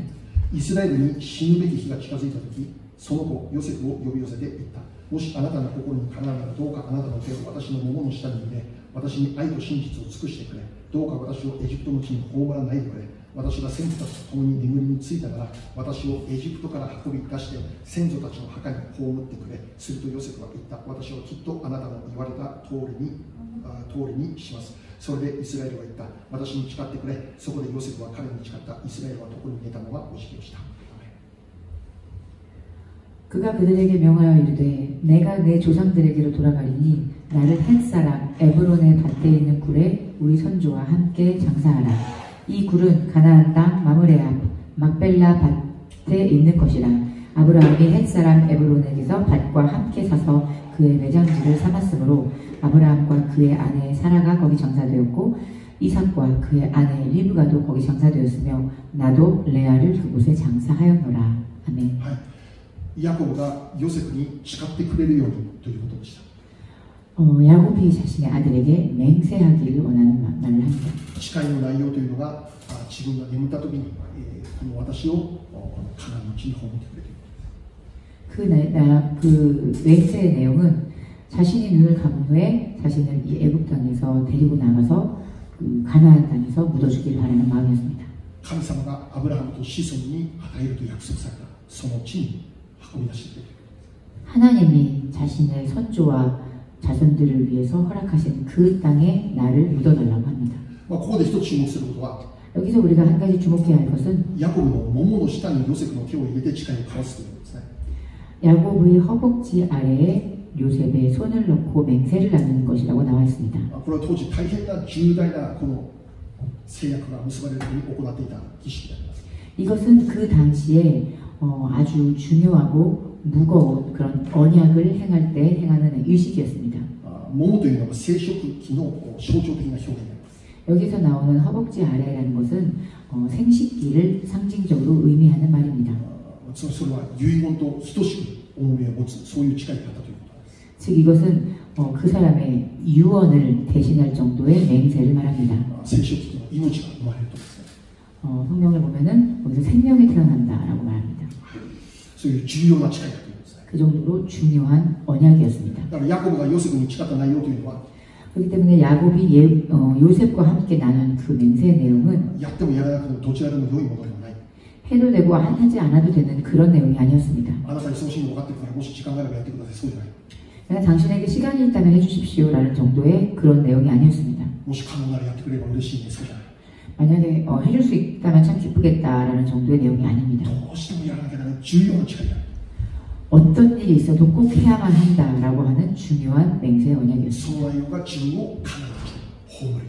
B: イスラエルに死ぬべき日が近づいたとき、その子ヨセフを呼び寄せて言った。もしあなたの心にかなうならどうかあなたの手を私の桃の下に入れ、私に愛と真実を尽くしてくれ。どうか私をエジプトの地に葬らないでくれ。私が先祖たちと共に眠りについたなら、私をエジプトから運び出して先祖たちの墓に葬ってくれ。するとヨセフは言った。私はきっとあなたの言われた通りにします。それでイスラエルは言った。私に誓ってくれ。そこでヨセフは彼に誓った。イスラエルは床に寝たままお辞儀をした。
A: 그가 그들에게 명하여 이르되 내가 내 조상들에게로 돌아가리니 나를 햇사람 에브론의 밭에 있는 굴에 우리 선조와 함께 장사하라. 이 굴은 가나안 땅 마므레 앞 막벨라 밭에 있는 것이라. 아브라함이 햇사람 에브론에게서 밭과 함께 사서 그의 매장지를 삼았으므로 아브라함과 그의 아내 사라가 거기 장사되었고 이삭과 그의 아내 리브가도 거기 장사되었으며 나도 레아를 그곳에 장사하였노라. 아멘.
B: ヤコブがヨセフに誓ってくれるようにということでした。
A: 야곱이 자신의 아들에게 맹세하기를 원하는 말을 합니다.
B: 誓いの内容というのが自分が眠った時に、この私をカナンの地に葬ってくれる。
A: 그 맹세의 내용은 자신이 눈을 감은 후에 자신을 이 애굽 땅에서 데리고 나가서 그 가나안 땅에서 묻어주길 바라는 마음이었습니다.
B: 神様がアブラハムと子孫に与えると約束されたその地に運び出してくれる。
A: 하나님이 자신의 선조와 자손들을 위해서 허락하신 그 땅에 나를 묻어달라고 합니다.
B: ここで一つ注目することは
A: 여기서 우리가 한 가지 주목해야 할 것은
B: ヤコブの桃の下にヨセフの手を入れて誓いを交わすということですね。
A: 야곱의 허벅지 아래에 요셉의 손을 넣고 맹세를 나누는 것이라고 나와 있습니다.
B: これは当時大変な重大なこの誓約が結ばれる時に行っていた儀式であります。
A: 이것은 그 당시에 아주 중요하고 무거운 그런 언약을 행할 때 행하는 의식이었습니다.
B: 桃というのは生殖器の象徴的な表現であります。
A: 여기서 나오는 허벅지 아래라는 것은 생식기를 상징적으로 의미하는 말입니다.
B: それは遺言と等しく重みを持つそういう誓いだったということです。
A: 즉 이것은 그 사람의 유언을 대신할 정도의 맹세를 말합니다.
B: 生殖器の命が生まれるとですね。
A: 성경을 보면은 거기서 생명이 태어난다라고 말합니다.
B: そういう重要な誓いだということですね。
A: 그 정도로 중요한 언약이었습니다.
B: だからヤコブがヨセフに誓った内容というのは
A: 그렇기 때문에 야곱이 요셉과 함께 나눈 그 맹세의 내용은
B: やってもやらなくてもどちらでも良いものではない。
A: 해도 되고 하지 않아도 되는 그런 내용이 아니었습니다.
B: あなたにその真理が分かっているからもし時間があればやってください。そうじゃない。
A: 그냥 당신에게 시간이 있다면 해주십시오라는 정도의 그런 내용이 아니었습니다.
B: もし可能ならやってくれれば嬉しいね。そうじゃない。
A: 만약에 해줄 수 있다면 참 기쁘겠다라는 정도의 내용이 아닙니다.
B: どうしてもやらなきゃならない重要な誓いだ。
A: 어떤 일이 있어도 꼭 해야만 한다라고 하는 중요한 맹세
B: そ
A: 언약이었습니다.
B: の内容が自分をカナンの地に葬る。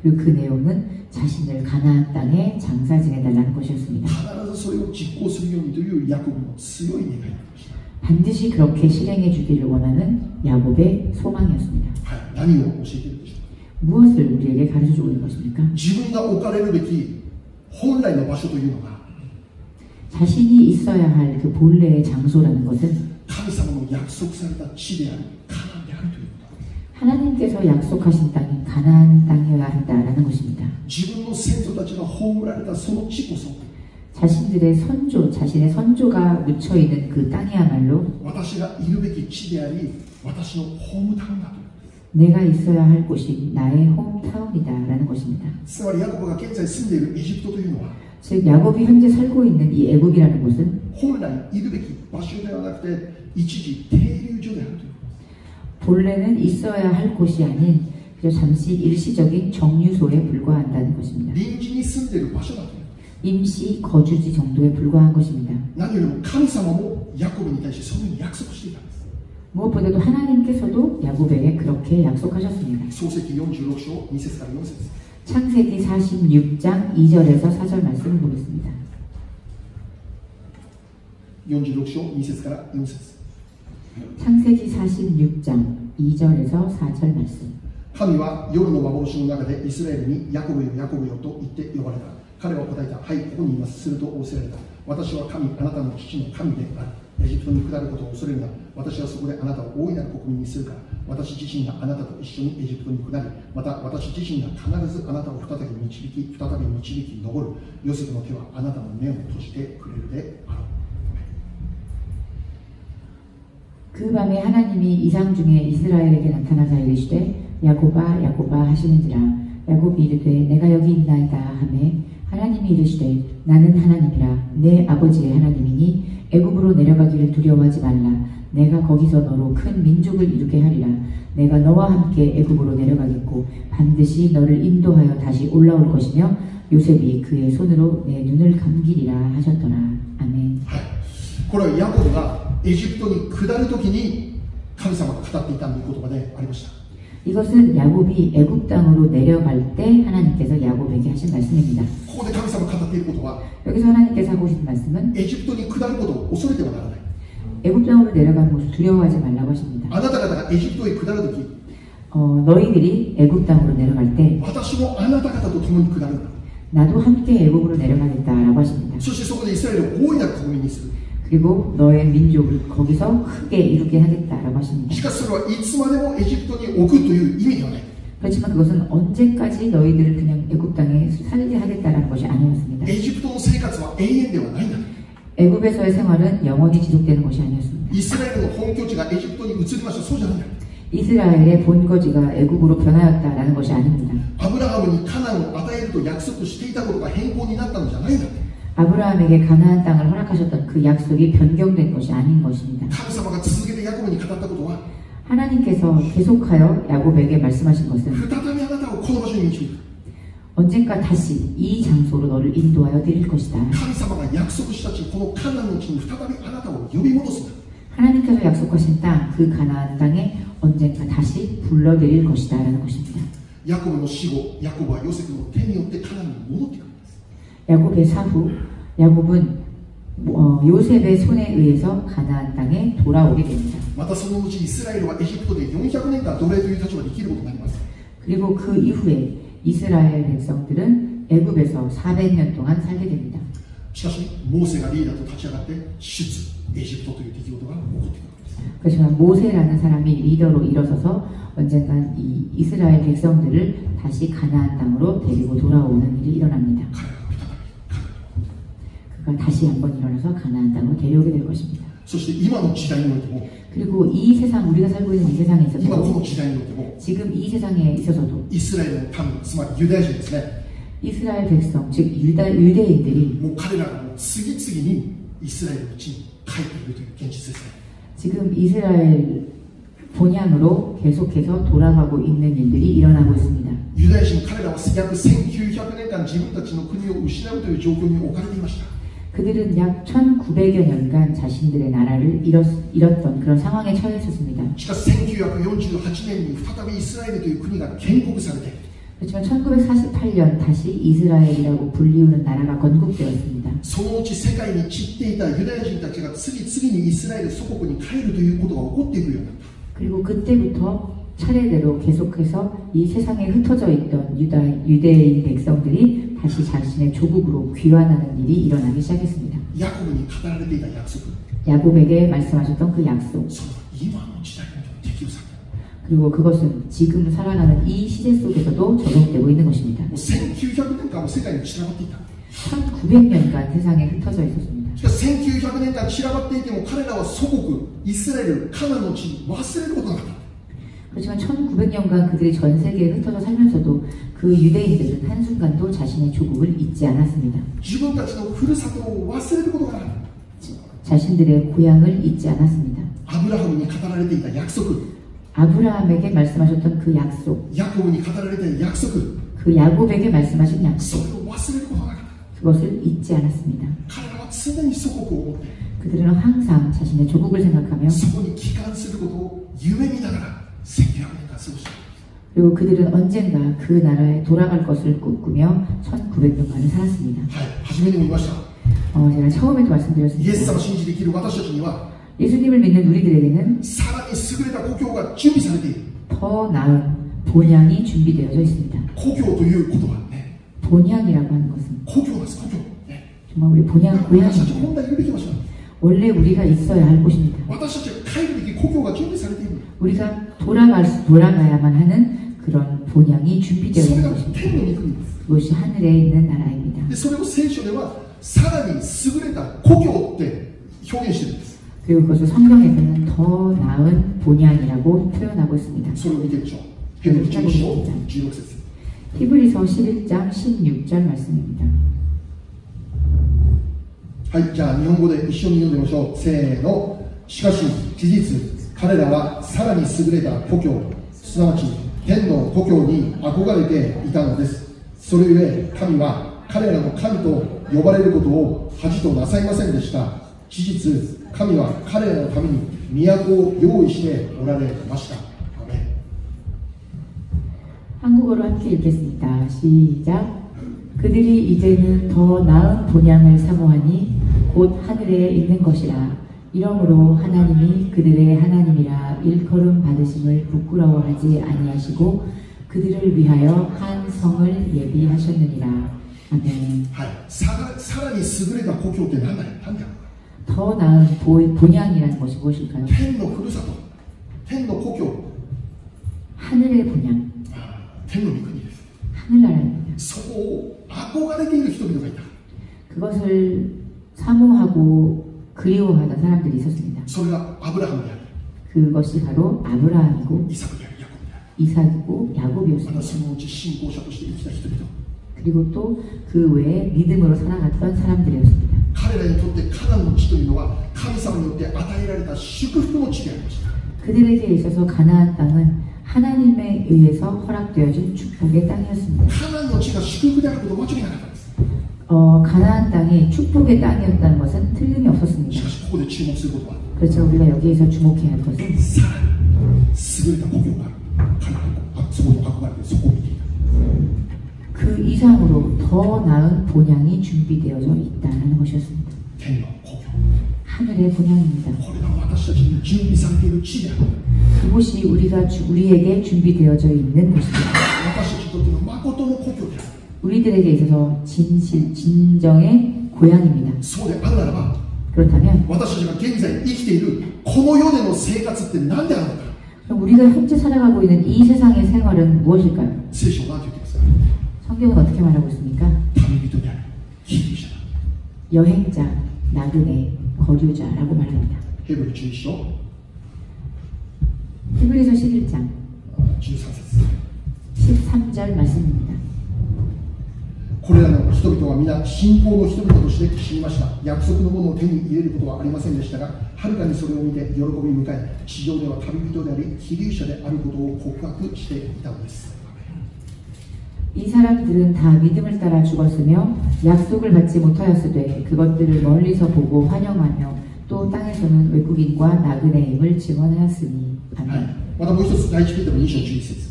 A: 그리고 그 내용은 자신을 가나안 땅에 장사 지내달라는 것이었습니다.
B: 必ずそれを実行するようにというヤコブの強い願いでありました。
A: 반드시 그렇게 실행해 주기를 원하는 야곱의 소망이었습니다.
B: はい、何を教えているでしょうか。
A: 무엇을 우리에게 가르쳐주고 있는 것입니까?
B: 自分が置かれるべき本来の場所というのが
A: 자신이 있어야 할 그 본래의 장소라는 것은
B: 神様の約束された地でありカナンであるということ。
A: 하나님께서 약속하신 땅이 가나안 땅이어야 한다라는 것입니다.
B: 自分の先祖たちが葬られたその地こそ
A: 자신들의 선조, 자신의 선조가 묻혀 있는 그 땅이야말로
B: 私がいるべき地であり私のホームタウンだという。
A: 내가 있어야 할 곳이 나의 홈타운이다라는 것입니다.
B: つまりヤコブが現在住んでいるエジプトというのは
A: 즉 야곱이 현재 살고 있는 이 애굽이라는 곳은
B: 本来いるべき場所ではなくて一時停留所であるという。
A: 본래는 있어야 할 곳이 아닌 그저 잠시 일시적인 정류소에 불과한다는 것입니다.
B: 臨時に住んでいる場所だという。
A: 임시 거주지 정도에 불과한 것입니다.
B: 何よりも神様もヤコブに対してそういうふうに約束していたんです。
A: 무엇보다도 하나님께서도 야곱에게 그렇게 약속하셨습니다.
B: 創世記46章2節から4節。
A: 창세기 46장 2절에서 4절 말씀을 보겠습니다.
B: 46章2節から4節。
A: 창세기 46장 2절에서 4절 말씀.
B: 神は夜の幻の中でイスラエルにヤコブよヤコブよと言って呼ばれた。彼は答えた。はい、ここにいます。すると仰せられた。私は神、あなたの父の神である。エジプトに下ることを恐れるな。私はそこであなたを大いなる国民にするから。私自身があなたと一緒にエジプトに下り、また私自身が必ずあなたを再び導き上る。ヨセフの手はあなたの目を閉じてくれるであろう。
A: 그 밤에 하나님이 이상 중에 이스라엘에게 나타나사 이르시되 야곱아 야곱아 하시는지라. 야곱이 이르되 내가 여기 있나이다 하매 하나님이 이르시되 나는 하나님이라 내 아버지의 하나님이니 애굽으로 내려가기를 두려워하지 말라. 내가 거기서 너로 큰 민족을 이루게 하리라. 내가 너와 함께 애굽으로 내려가겠고 반드시 너를 인도하여 다시 올라올 것이며 요셉이 그의 손으로 내 눈을 감기리라 하셨더라. 아멘.
B: これはヤコブがエジプトに下るときに神様が語っていた御言葉でありました。
A: 이것은 야곱이 애굽 땅으로 내려갈 때 하나님께서 야곱에게 하신 말씀입니다.
B: ここで神様が語っていることは
A: 여기서 하나님께서 하고 계신 말씀은
B: エジプトに下ることを恐れてはならない。
A: 애굽 땅으로 내려가는 것을 두려워하지 말라고 하십니다.
B: あなた方がエジプトへ下るとき
A: 너희들이 애굽 땅으로 내려갈 때
B: 私もあなた方と共に下るんだ。
A: 나도 함께 애굽으로 내려가겠다라고 하십니다.
B: そしてそこでイスラエルを大いなる国民にする。
A: 그리고 너의 민족을 거기서 크게 이루게 하겠다라고 하십니다.
B: しかしそれはいつまでもエジプトに置くという意味ではない。
A: 그렇지만 그것은 언제까지 너희들을 그냥 애굽 땅에 살게 하겠다라는 것이 아니었습니다.
B: エジプトの生活は永遠ではないんだ。
A: 애굽에서의 생활은 영원히 지속되는 것이 아니었습니다.
B: イスラエルの本拠地がエジプトに移りました。そうじゃないんだ。
A: 이스라엘의 본거지가 애굽으로 변하였다라는 것이 아닙니다.
B: アブラハムにカナンを与えると約束していたことが変更になったのじゃないんだ。
A: 아브라함에게 가나안 땅을 허락하셨던 그 약속이 변경된 것이 아닌 것입니다.
B: 神様が続けてヤコブに語ったことは
A: 하나님께서 계속하여 야곱에게 말씀하신 것은
B: 再びあなたをこの場所に導く。
A: 언젠가 다시 이 장소로 너를 인도하여 드릴 것이다.
B: 神様が約束した地、このカナンの地に再びあなたを呼び戻すんだ。
A: 하나님께서 약속하신 땅, 그 가나안 땅에 언젠가 다시 불러드릴 것이다 라는 것입니다.
B: ヤコブの死後、ヤコブはヨセフの手によってカナンに戻ってくるんです。
A: 야곱의 사후, 야곱은 요셉의 손에 의해서 가나안 땅에 돌아오게 됩니다.
B: またその後イスラエルはエジプトで400年間奴隷という立場で生きることになります。
A: 그리고 그 이후에 이스라엘 백성들은 애굽에서 400년 동안 살게 됩니다.
B: しかしモーセがリーダーと立ち上がって出エジプトという出来事が起こってくるわけです。
A: 그렇지만 모세라는 사람이 리더로 일어서서 언젠간 이 이스라엘 백성들을 다시 가나안 땅으로 데리고 돌아오는 일이 일어납니다.
B: 彼らが再び
A: 그가 다시 한번 일어나서 가나안 땅으로 데려오게 될 것입니다.
B: そして今の時代においても
A: 그리고 이 세상, 우리가 살고 있는 이 세상에
B: 今こ
A: 있어서도
B: の時代においても
A: 지금 이 세상에 있어서도
B: イスラエルの民、つまりユダヤ人ですね、
A: 이스라엘 백성, 즉 유대인들이
B: もう彼らがもう次々にイスラエルの地に帰っているという現実ですね。
A: 지금 이스라엘 본향으로 계속해서 돌아가고 있는 일들이 일어나고 있습니다.
B: ユダヤ人、彼らは約1900年間自分たちの国を失うという状況に置かれていました。
A: 그들은 약 1900여 년간 자신들의 나라를 잃었던 그런 상황에 처해 있었습니다.
B: しかし1948年に再びイスラエルという国が建国されて
A: 그렇지만 1948년 다시 이스라엘이라고 불리우는 나라가 건국되었습니다.
B: そのうち世界に散っていたユダヤ人たちが次々にイスラエル祖国に帰るということが起こっていくようになった。
A: 그리고 그때부터 차례대로 계속해서 이 세상에 흩어져 있던 유대인 백성들이 다시 자신의 조국으로 귀환하는 일이 일어나기 시작했습니다.
B: ヤコブに語られていた約束、
A: 야곱에게 말씀하셨던 그 약속,
B: それは今の時代にも適用された。
A: 그리고 그것은 지금 살아가는 이 시대 속에서도 적용되고 있는 것입니다.
B: もう1900年間も世界に散らばっていた。
A: 1900년간 세상에 흩어져 있었습니다.
B: しかし1900年間散らばっていても彼らは祖国イスラエルカナンの地に忘れることがなかった。
A: 그렇지만 1900년간 그들이 전 세계에 흩어져 살면서도 그 유대인들은 한순간도 자신의 조국을 잊지 않았습니다.
B: 自分たちのふるさとを忘れることがなかった。
A: 자신들의 고향을 잊지 않았습니다.
B: アブラハムに語られていた約束、
A: 아브라함에게 말씀하셨던 그 약속,
B: ヤコブに語られていた約束、
A: 그 야곱에게 말씀하신
B: そ
A: 약속,
B: れを忘れることがなかった。
A: 그것을 잊지 않았습니다.
B: 彼らは常に祖国を持って
A: 그들은 항상 자신의 조국을 생각하며
B: そこに帰還することを夢見ながら1900年間過ごした。
A: 그리고 그들은 언젠가 그 나라에 돌아갈 것을 꿈꾸며 1900년간을 살았습니다.
B: はい、初めにも言いました。
A: 제가 처음에도
B: イエス様
A: 말씀드렸습니다.
B: を信じて生きる私たちには
A: 예수님을 믿는 우리들에게는
B: さらに優れた故郷が準備されている。
A: 더 나은 본향이 준비되어져 있습니다.
B: 故郷ということはね、
A: 본향이라고 하는 것은
B: 故郷です、故郷。ね、
A: 정말 우리 본향,
B: 私たち
A: 고향입니다.
B: 本来いるべき場所。
A: 원래 우리가 있어야 할 곳입니다.
B: 私たちが帰るべき故郷が準備されている。
A: 우리가 돌아가야만 하는 그런 본향이 준비되어
B: それ
A: 있는
B: が
A: 것입니다.
B: 天の御国です。
A: 그것이 하늘에 있는 나라입니다.
B: で、それを聖書ではさらに優れた故郷って表現してるんです。
A: 그리고 그것을 성경에서는 더 나은 본향이라고 표현하고 있습니다.
B: それを見てみましょう。ヘブル11章16節。
A: 히브리서 11장 16절 말씀입니다.
B: はい、じゃあ日本語で一緒に読んでみましょう。せーの。しかし事実、彼らはさらに優れた故郷、すなわち天の故郷に憧れていたのです。それゆえ神は彼らの神と呼ばれることを恥となさいませんでした。事実、神は彼らのために都を用意しておられました。アメン。
A: 한국어로 함께 읽겠습니다. 시작. 그들이 이제는 더 나은 본향을 사모하니 곧 하늘에 있는 것이라. 이러므로 하나님이 그들의 하나님이라 일컬음 받으심을 부끄러워하지 아니하시고 그들을 위하여 한 성을 예비하셨느니라. 아멘.
B: はい、さらに優れた故郷って何だよ。
A: 더 나은 본향이라는 것이 무엇일까요?
B: 天のふるさと、天の故郷、
A: 하늘의 본향,
B: 天の御国です。
A: 하늘나라입니다.
B: そこを憧れている人々がいた。
A: 그것을 사모하고 그리워하던 사람들이 있었습니다.
B: それがアブラハムであり、
A: 그것이 바로 아브라함이고
B: イサクであり、ヤコブであり、
A: 이삭이고
B: ま
A: 야곱이었습니다.
B: たそのうち信仰者として生きた人々。
A: 그리고 또 그 외에 믿음으로 살아갔던 사람들이었습니다.
B: 彼らにとってカナンの地というのは神様によって与えられた祝福の地でありました。
A: 그들에게 있어서 가나안 땅은 하나님에 의해서 허락되어진 축복의 땅이었습니다.
B: カナンの地が祝福であることは間違いなかったんです。
A: 가나안 땅이 축복의 땅이었다는 것은 틀림이
B: し
A: 없었습니다.
B: かしここで注目することは
A: 그렇죠. 우리가 여기에서 주목해야 할 것은
B: さらに優れた故郷が彼らのそこに憧れてそこを見ていた。
A: 그 이상으로 더 나은 본향이 준비되어져 있다는 것이었습니다.
B: 天の故郷、
A: 하늘의 본향입니다.
B: これが私たちに準備されている地である。
A: 그곳이 우리에게 준비되어져 있는 곳입니다.
B: 私たちにとっての誠の故郷である。
A: 우리들에게 있어서 진정의 고향입니다.
B: そうであるならば
A: 그렇다면
B: 私たちが現在生きているこの世での生活って何であるのか。
A: 그럼 우리가 현재 살아가고 있는 이 세상의 생활은 무엇일까요?
B: 聖書は何て言っていますか。
A: 성경은 어떻게 말하고 있습니까?
B: 旅人である、寄留者だ。
A: 여행자, 나그네, 거류자라고 말합니다.
B: ヘブル11章
A: 히브리서 11장
B: 13節。
A: 13절 말씀입니다.
B: これらの人々は皆信仰の人々として死にました。約束のものを手に入れることはありませんでしたが、はるかにそれを見て喜び迎え、地上では旅人であり、寄留者であることを告白していたのです。
A: 이 사람들은 다 믿음을 따라 죽었으며 약속을 받지 못하였으되 그것들을 멀리서 보고 환영하며 또 땅에서는 외국인과 나그네임을 증언하였으니.
B: はい
A: 아멘.
B: またもう一つ第一ペテロ2章11節。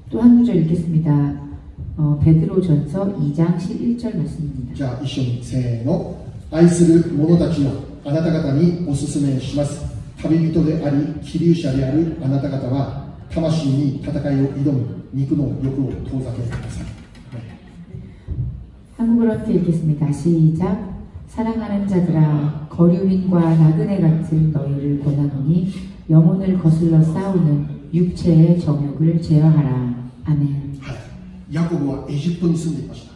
A: 또 한 구절 읽겠습니다. 베드로전서 2장 11절 말씀입니다.
B: じゃあ一緒にせーの。愛する者たちよ、あなた方にお勧めします。旅人であり、寄留者であるあなた方は魂に戦いを挑む肉の欲を遠ざけてください。
A: 한국어로 함께 읽겠습니다. 시작. 사랑하는 자들아, 거류민과 나그네 같은 너희를 권하노니 영혼을 거슬러 싸우는 육체의 정욕을 제어하라. 아멘.
B: はい、ヤコブはエジプトに住んでいました。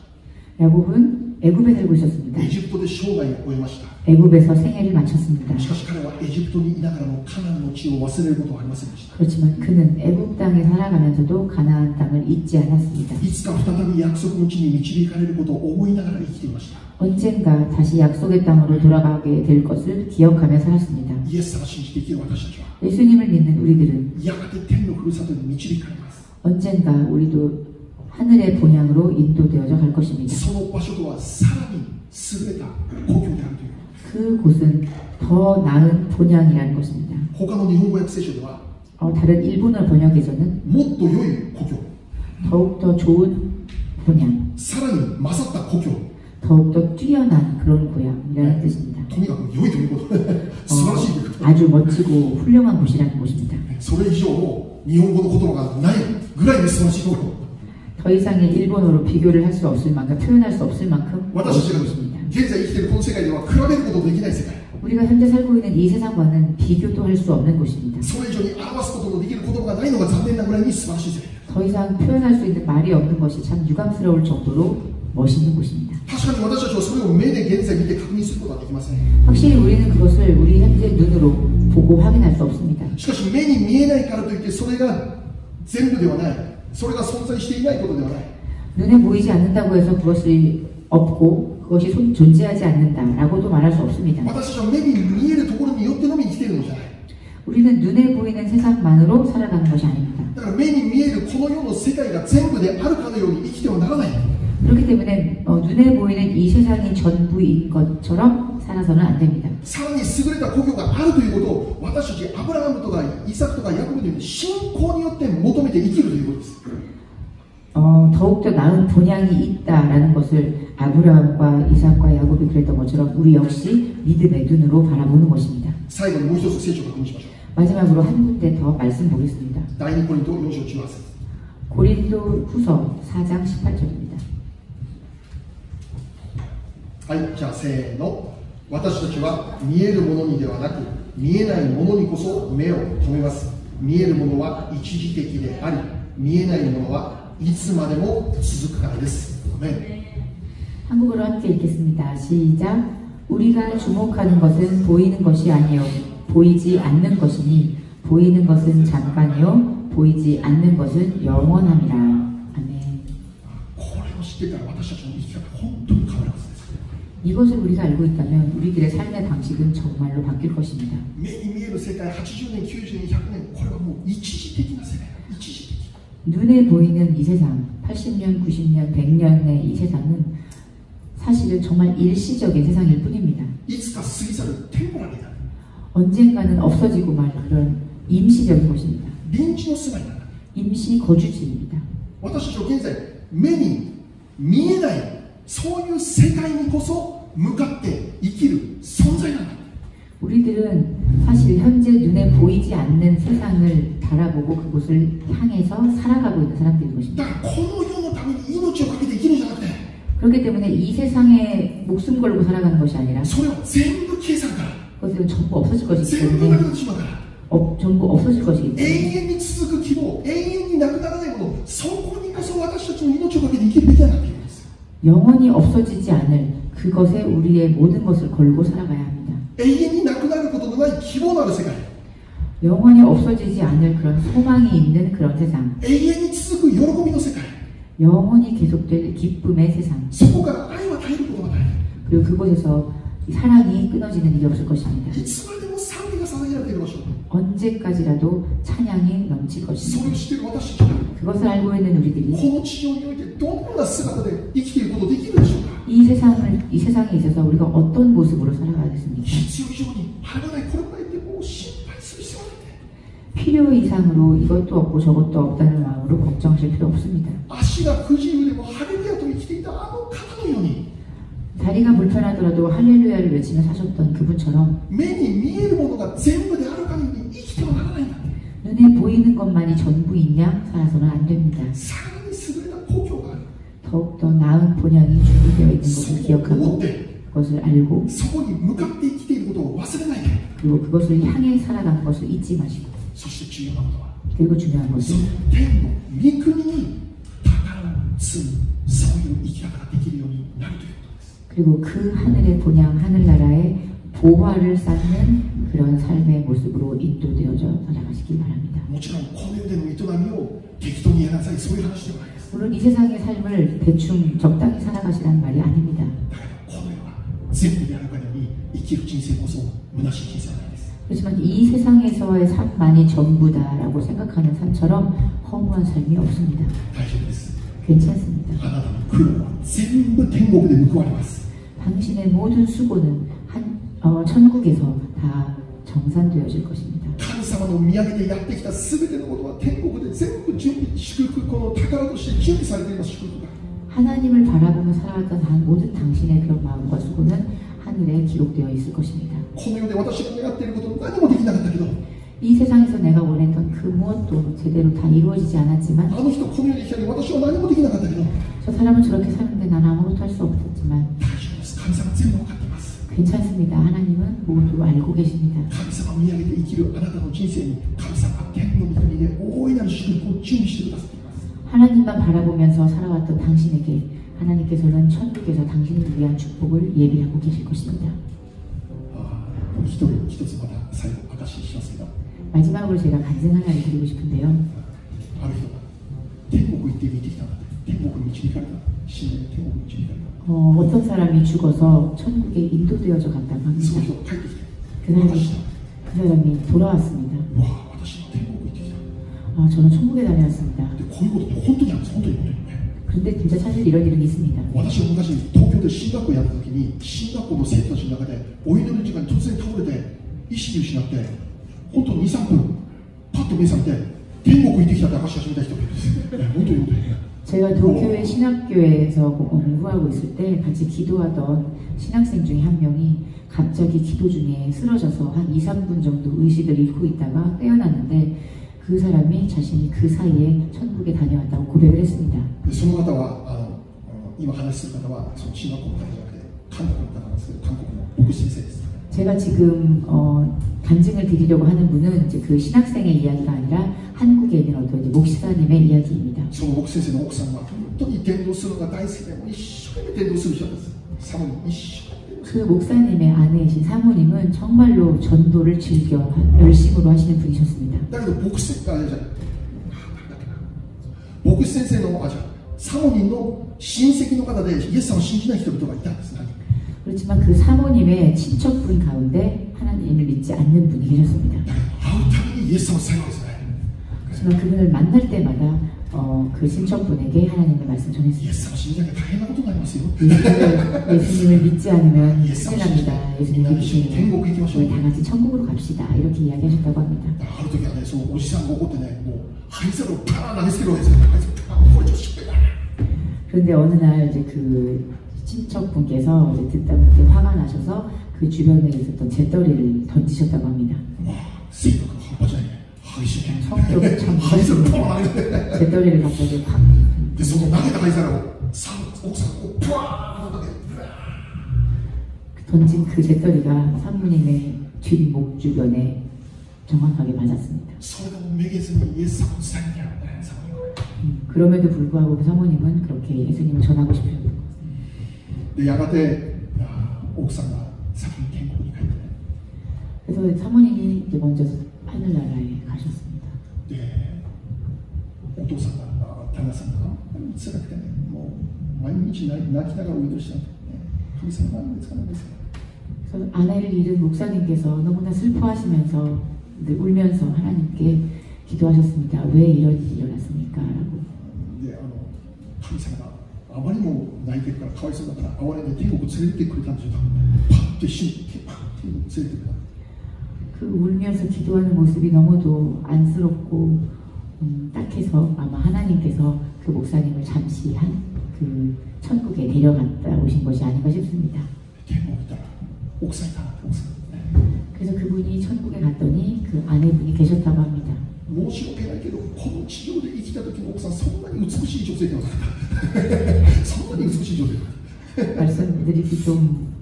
A: 야곱은 애굽에 살고 있었습니다.
B: エジプトで生涯を終えました。
A: 애굽에서 생애를 마쳤습니다.
B: しかし彼はエジプトにいながらもカナンの地を忘れることはありませんでした。
A: 그렇지만 그는 애굽 땅에 살아가면서도 가나안 땅을 잊지 않았습니다.
B: いつか再び約束の地に導かれることを思いながら生きていました。
A: 언젠가 다시 약속의 땅으로 돌아가게 될 것을 기억하며 살았습니다.
B: イエス様を信じて生きる私たちは
A: 예수님을 믿는 우리들은
B: やがて天のふるさとに導かれます。
A: 언젠가 우리도 하늘의 본향으로 인도되어져 갈 것입니다.
B: その場所とはさらに優れた故郷であるという。
A: 그곳은 더 나은 본향이라는 것입니다.
B: 他の日本語訳聖書では
A: 다른 일본어 번역에서는
B: もっと良い故郷、
A: 더욱더 좋은 본향,
B: さらに勝った故郷、
A: 더욱더 뛰어난 그런 고향이라는 뜻입니다.
B: とにかく良いということ素晴らしいということ。
A: 아주 멋지고 훌륭한 곳이라는 곳입니다.
B: それ以上の日本語の言葉がないぐらいに素晴らしいところ。
A: 더 이상의 일본어로 비교를 할 수 없을 만큼 표현할 수 없을 만큼
B: 私たちが
A: 멋진 곳입니다.
B: 現在生きているこの世界では比べることのできない世界。
A: 우리가 현재 살고 있는 이 세상과는 비교도 할 수 없는 곳입니다.
B: それ以上に表すことのできる言葉がないのが残念なぐらいに素晴らしい世界。
A: 더 이상 표현할 수 있는 말이 없는 것이 참 유감스러울 정도로 멋있는 곳입니다.
B: 確かに私たちはそれを目で現在見て確認することはできません。
A: 확실히 우리는 그것을 우리 현재 눈으로 보고 확인할 수 없습니다.
B: しかし目に見えないからといってそれが全部ではない。それが存在していないことではない。
A: 눈에 보이지 않는다고 해서 그것이 없고 그것이 존재하지 않는다라고도 말할 수 없습니다.
B: 私たちは目に見えるところによってのみ生きているのじゃない。
A: 우리는 눈에 보이는 세상만으로 살아가는 것이 아닙니다.
B: だから目に見えるこの世の世界が全部であるかのように生きてはならない。
A: 그렇기 때문에 눈에 보이는 이 세상이 전부인 것처럼 살아서는 안 됩니다.
B: さらに優れた故郷があるということを私たちアブラハムとかイサクとかヤコブのように信仰によって求めて生きるということです。
A: 더욱더 나은 본향이 있다라는 것을 아브라함과 이삭과 야곱이 그랬던 것처럼 우리 역시 믿음의 눈으로 바라보는 것입니다.
B: 最後にもう一つ聖書を確認しましょう。
A: 마지막으로 한 군데 더 말씀 보겠습니다.
B: 第2コリント4章18節。
A: 고린도 후서 4장 18절입니다.
B: はい、じゃあせーの。私たちは見えるものにではなく見えないものにこそ目を留めます。見えるものは一時的であり、見えないものはいつまでも続くからです。アメン。
A: 한국어로 함께 읽겠습니다. 시작. 우리가 주목하는 것은 보이는 것이 아니요 보이지 않는 것이니 보이는 것은 잠깐이요 보이지 않는 것은 영원함이라. 아멘.
B: これを知ってたら私たちの生き方本当に変わるはずです。
A: 이것을 우리가 알고 있다면 우리들의 삶의 방식은 정말로 바뀔 것입니다.
B: 目に見える世界80年、90年、100年、これはもう一時的な世界。一時的。
A: 눈에 보이는 이 세상, 80년, 90년, 100년의 이 세상은 사실은 정말 일시적인 세상일 뿐입니다.
B: いつか過ぎ去るテンポラリーだ。
A: 언젠가는 없어지고 말 그런 임시적인 것입니다.
B: 臨時の住まいなんだ。
A: 임시 거주지입니다.
B: 私たちは現在目に見えないそういう世界にこそ向かって生きる存在なんだ。
A: 우리들은 사실 현재 눈에 보이지 않는 세상을 바라보고 그곳을 향해서 살아가고 있는 사람들인
B: だ
A: 것입니다.
B: からこの世のために命をかけて生きるんじゃなくて、
A: 그렇기 때문에 이 세상에 목숨 걸고 살아가는 것이 아니라
B: それを全部消え去るから、
A: 그것은 전부 없어질 것이기
B: 全部なく
A: 때문에
B: なってしまうから、
A: 전부 없어질 것이기
B: 永
A: 때문에
B: 遠に続く希望、永遠になくならないもの、そこにこそ私たちの命をかけて生きるべきだなっていうんです。
A: 영원히 없어지지 않을 그것에 우리의 모든 것을 걸고 살아가야 합니다.
B: 永遠になくなることのない希望のある世界、
A: 영원히 없어지지 않을 그런 소망이 있는 그런 세상,
B: 永遠に続く喜びの世界、
A: 영원히 계속될 기쁨의 세상,
B: そこから愛は絶えることがない。
A: 그리고 그곳에서 사랑이 끊어지는 일이 없을 것입니다.
B: いつまでも賛美が捧げられている場所、
A: 언제까지라도 찬양이 넘칠
B: それを
A: 것입니다.
B: 知っている私たちが
A: 그것을 알고 있는 우리들이
B: この地上においてどんな姿で生きていることできるでしょうか。
A: 이 세상에 있어서 우리가 어떤 모습으로 살아가겠습니까?
B: 必要以上にあれがないこれがないってもう心配する必要がない。
A: 필요 이상으로 이것도 없고 저것도 없다는 마음으로 걱정하실 필요 없습니다.
B: 足が不自由でもハレルヤと生きていたあの方のように、
A: 다리가 불편하더라도 할렐루야를 외치며 사셨던 그분처럼
B: 目に見えるものが全部である限り生きてはならないんだ。
A: 눈에 보이는 것만이 전부인 양 살아서는 안 됩니다.
B: さらに優れた故郷がある。
A: 더욱더 나은 본향이 준비되어 있는 것을
B: そこを
A: 기억하고
B: 持って、
A: 그것을 알고
B: そこに向かって生きていることを忘れないで。
A: 그리고 그것을 향해 살아가는 것을 잊지 마시고
B: そして重要なことは、
A: 그리고 중요한
B: そ
A: 것은
B: の天の御国に宝を積む、そういう生き方ができるようになるということです。
A: 그리고 그 하늘의 본향 하늘나라에 보화를 쌓는 그런 삶의 모습으로 인도되어져 살아가시기 바랍니다.
B: もちろんこの世での営みを適当にやらなさい、そういう話ではないです。
A: 물론 이 세상의 삶을 대충 적당히 살아가시라는 말이 아닙니다.
B: だけどこの世は全部であるからに生きる人生こそ虚しい人生はないです。
A: 그렇지만 이 세상에서의 삶만이 전부다라고 생각하는 삶처럼 허무한 삶이 없습니다.
B: 大丈夫です。
A: 괜찮습니다.
B: あなたの苦労は全部天国で報われます。
A: 당신의 모든 수고는 천국에서 다 정산되어질 것입니다.
B: 神様の見上げてやってきた全てのことは天国で全部準備、祝福、この宝として準備されています。祝福が
A: 하나님을 바라보며 살아왔던 모든 당신의 그런 마음과 수고는 하늘에 기록되어 있을 것입니다.
B: この世で私が願っていること何もできなかったけど、
A: 이 세상에서 내가 원했던 그 무엇도 제대로 다 이루어지지 않았지만
B: あの人この世に来たのに私は何もできなかったけど、
A: 저 사람은 저렇게 사는데 나는 아무것도 할 수 없었지만
B: 大丈夫です。神様全部分かっています。
A: 괜찮습니다. 하나님은 모두 알고 계십니다.
B: 神様を見上げて生きるあなたの人生に神様は天の御国で大いなる祝福を準備してくださっています。
A: 하나님만 바라보면서 살아왔던 당신에게 하나님께서는 천국에서 당신을 위한 축복을 예비하고 계실 것입니다.
B: 一人一つまた最後証ししますけど、
A: 마지막으로 제가 간증 하나를 드리고 싶은데요.
B: ある人が天国行って見てきたんだって、天国に導かれた、死んで天国に導かれた。
A: 어떤 사람이 죽어서 천국에 인도되어져 갔다고
B: そ
A: 합니다.
B: の人が帰ってきて、
A: 그 사람이 돌아왔습니다.
B: わあ、私も天国行ってきた。
A: 저는 천국에 다녀왔습니다.
B: で、こういうことって本当にあるんです、本当に本当に。
A: 근데 진짜 사실 이런 일은 있습니다.
B: 私は昔東京で進学校やった時に進学校の生徒たちの中でお祈りの時間に突然倒れて意識失って本当に 2,3 分パッと目覚めて天国行ってきたって証し始めた人がいるんです本当に本当に
A: 제가 도쿄의 신학교에서 공부하고 있을 때 같이 기도하던 신학생 중에 한 명이 갑자기 기도 중에 쓰러져서 한 2, 3분 정도 의식을 잃고 있다가 깨어났는데 그 사람이 자신이 그 사이에 천국에 다녀왔다고 고백을 했습니다.
B: その方は今話する方はその進学校の方じゃなくて韓国の方なんですけど韓国の牧師先生です。
A: 제가 지금 간증을 드리려고 하는 분은 이제 그 신학생의 이야기가 아니라 한국에 있는 어떤 이제 목사님의 이야기입니다.
B: その牧師先生の奥さんは本当に伝道するのが大好きでもう一生懸命伝道する人です。サモに一生懸命
A: 그 목사님의 아내이신 사모님은 정말로 전도를 즐겨 열심으로 하시는 분이셨습니다.
B: だけど牧師先生のサモニの親戚の方でイエス様を信じない人々がいたんですね。
A: 그렇지만 그 사모님의 친척분 가운데 하나님을 믿지 않는 분이 계셨습니다.
B: 会うたびにイエス様を最後ですね。
A: 하지만 그분을 만날 때마다 그 친척분에게 하나님의 말씀
B: イエ
A: 전했습니다.
B: ス様を信じなきゃ大変なことになりますよ。
A: 예수님을 믿지 않으면
B: 예수
A: 큰일 납니다. 예수님 믿으시면
B: 天国行きましょう。
A: 우리 다 같이 천국으로 갑시다. 이렇게 이야기하셨다고 합니다.
B: ある時はね、そのおじさんが怒ってね、もう灰皿をパーン投げつけるわけですよ。灰皿パーン、これちょっと失敗だ。
A: 그런데 어느 날 이제 그 친척분께서 이제 듣다 보니 화가 나셔서 그 주변에 있었던 재떨이를 던지셨다고 합니다.
B: 性格が半端じゃないね。激しいね。
A: 성격이 참
B: 灰皿を
A: 무섭습니다.
B: パーン投げて。
A: 재떨이를 갑자기 확
B: で、その投げた灰皿を奥さんがこうプワーンと投げて。
A: 던진 그 재떨이가 사모님의 뒷목 주변에 정확하게 맞았습니다.
B: それでもめげずにイエス様を伝えてやるね、サモニは。
A: 그럼에도 불구하고 그 사모님은 그렇게 예수님을 전하고 싶으셨던 거죠.
B: で、やがて奥さんが先に天国に帰ってね。
A: 그래서 사모님이 이제 먼저 하늘나라에 가셨습니다.
B: で、お父さんが旦那さんが辛くてね、もう毎日泣きながらお祈りしたんだ、ね。神様何ですか何ですか。
A: 그래서 아내를 잃은 목사님께서 너무나 슬퍼하시면서 늘 울면서 하나님께 기도하셨습니다. 왜 이런 일이 일어났습니까? 라고.
B: で、神様があまりにも泣いてるからかわいそうだから哀れんで天国連れてってくれたんでしょう。パッと一瞬パッと連れてってくれた。
A: 그 울면서 기도하는 모습이 너무도 안쓰럽고 딱해서 아마 하나님께서 그 목사님을 잠시 그 천국에 데려갔다 오신 것이 아닌가 싶습니다.
B: 天国にいたら奥さんいたな、奥さん。
A: 그래서 그분이 천국에 갔더니 그 아내분이 계셨다고 합니다.
B: 申し訳ないけどこの地上で生きた時の奥さんそんなに美しい女性ではなかったそんなに美しい女性ではなかった
A: 말씀드리기 좀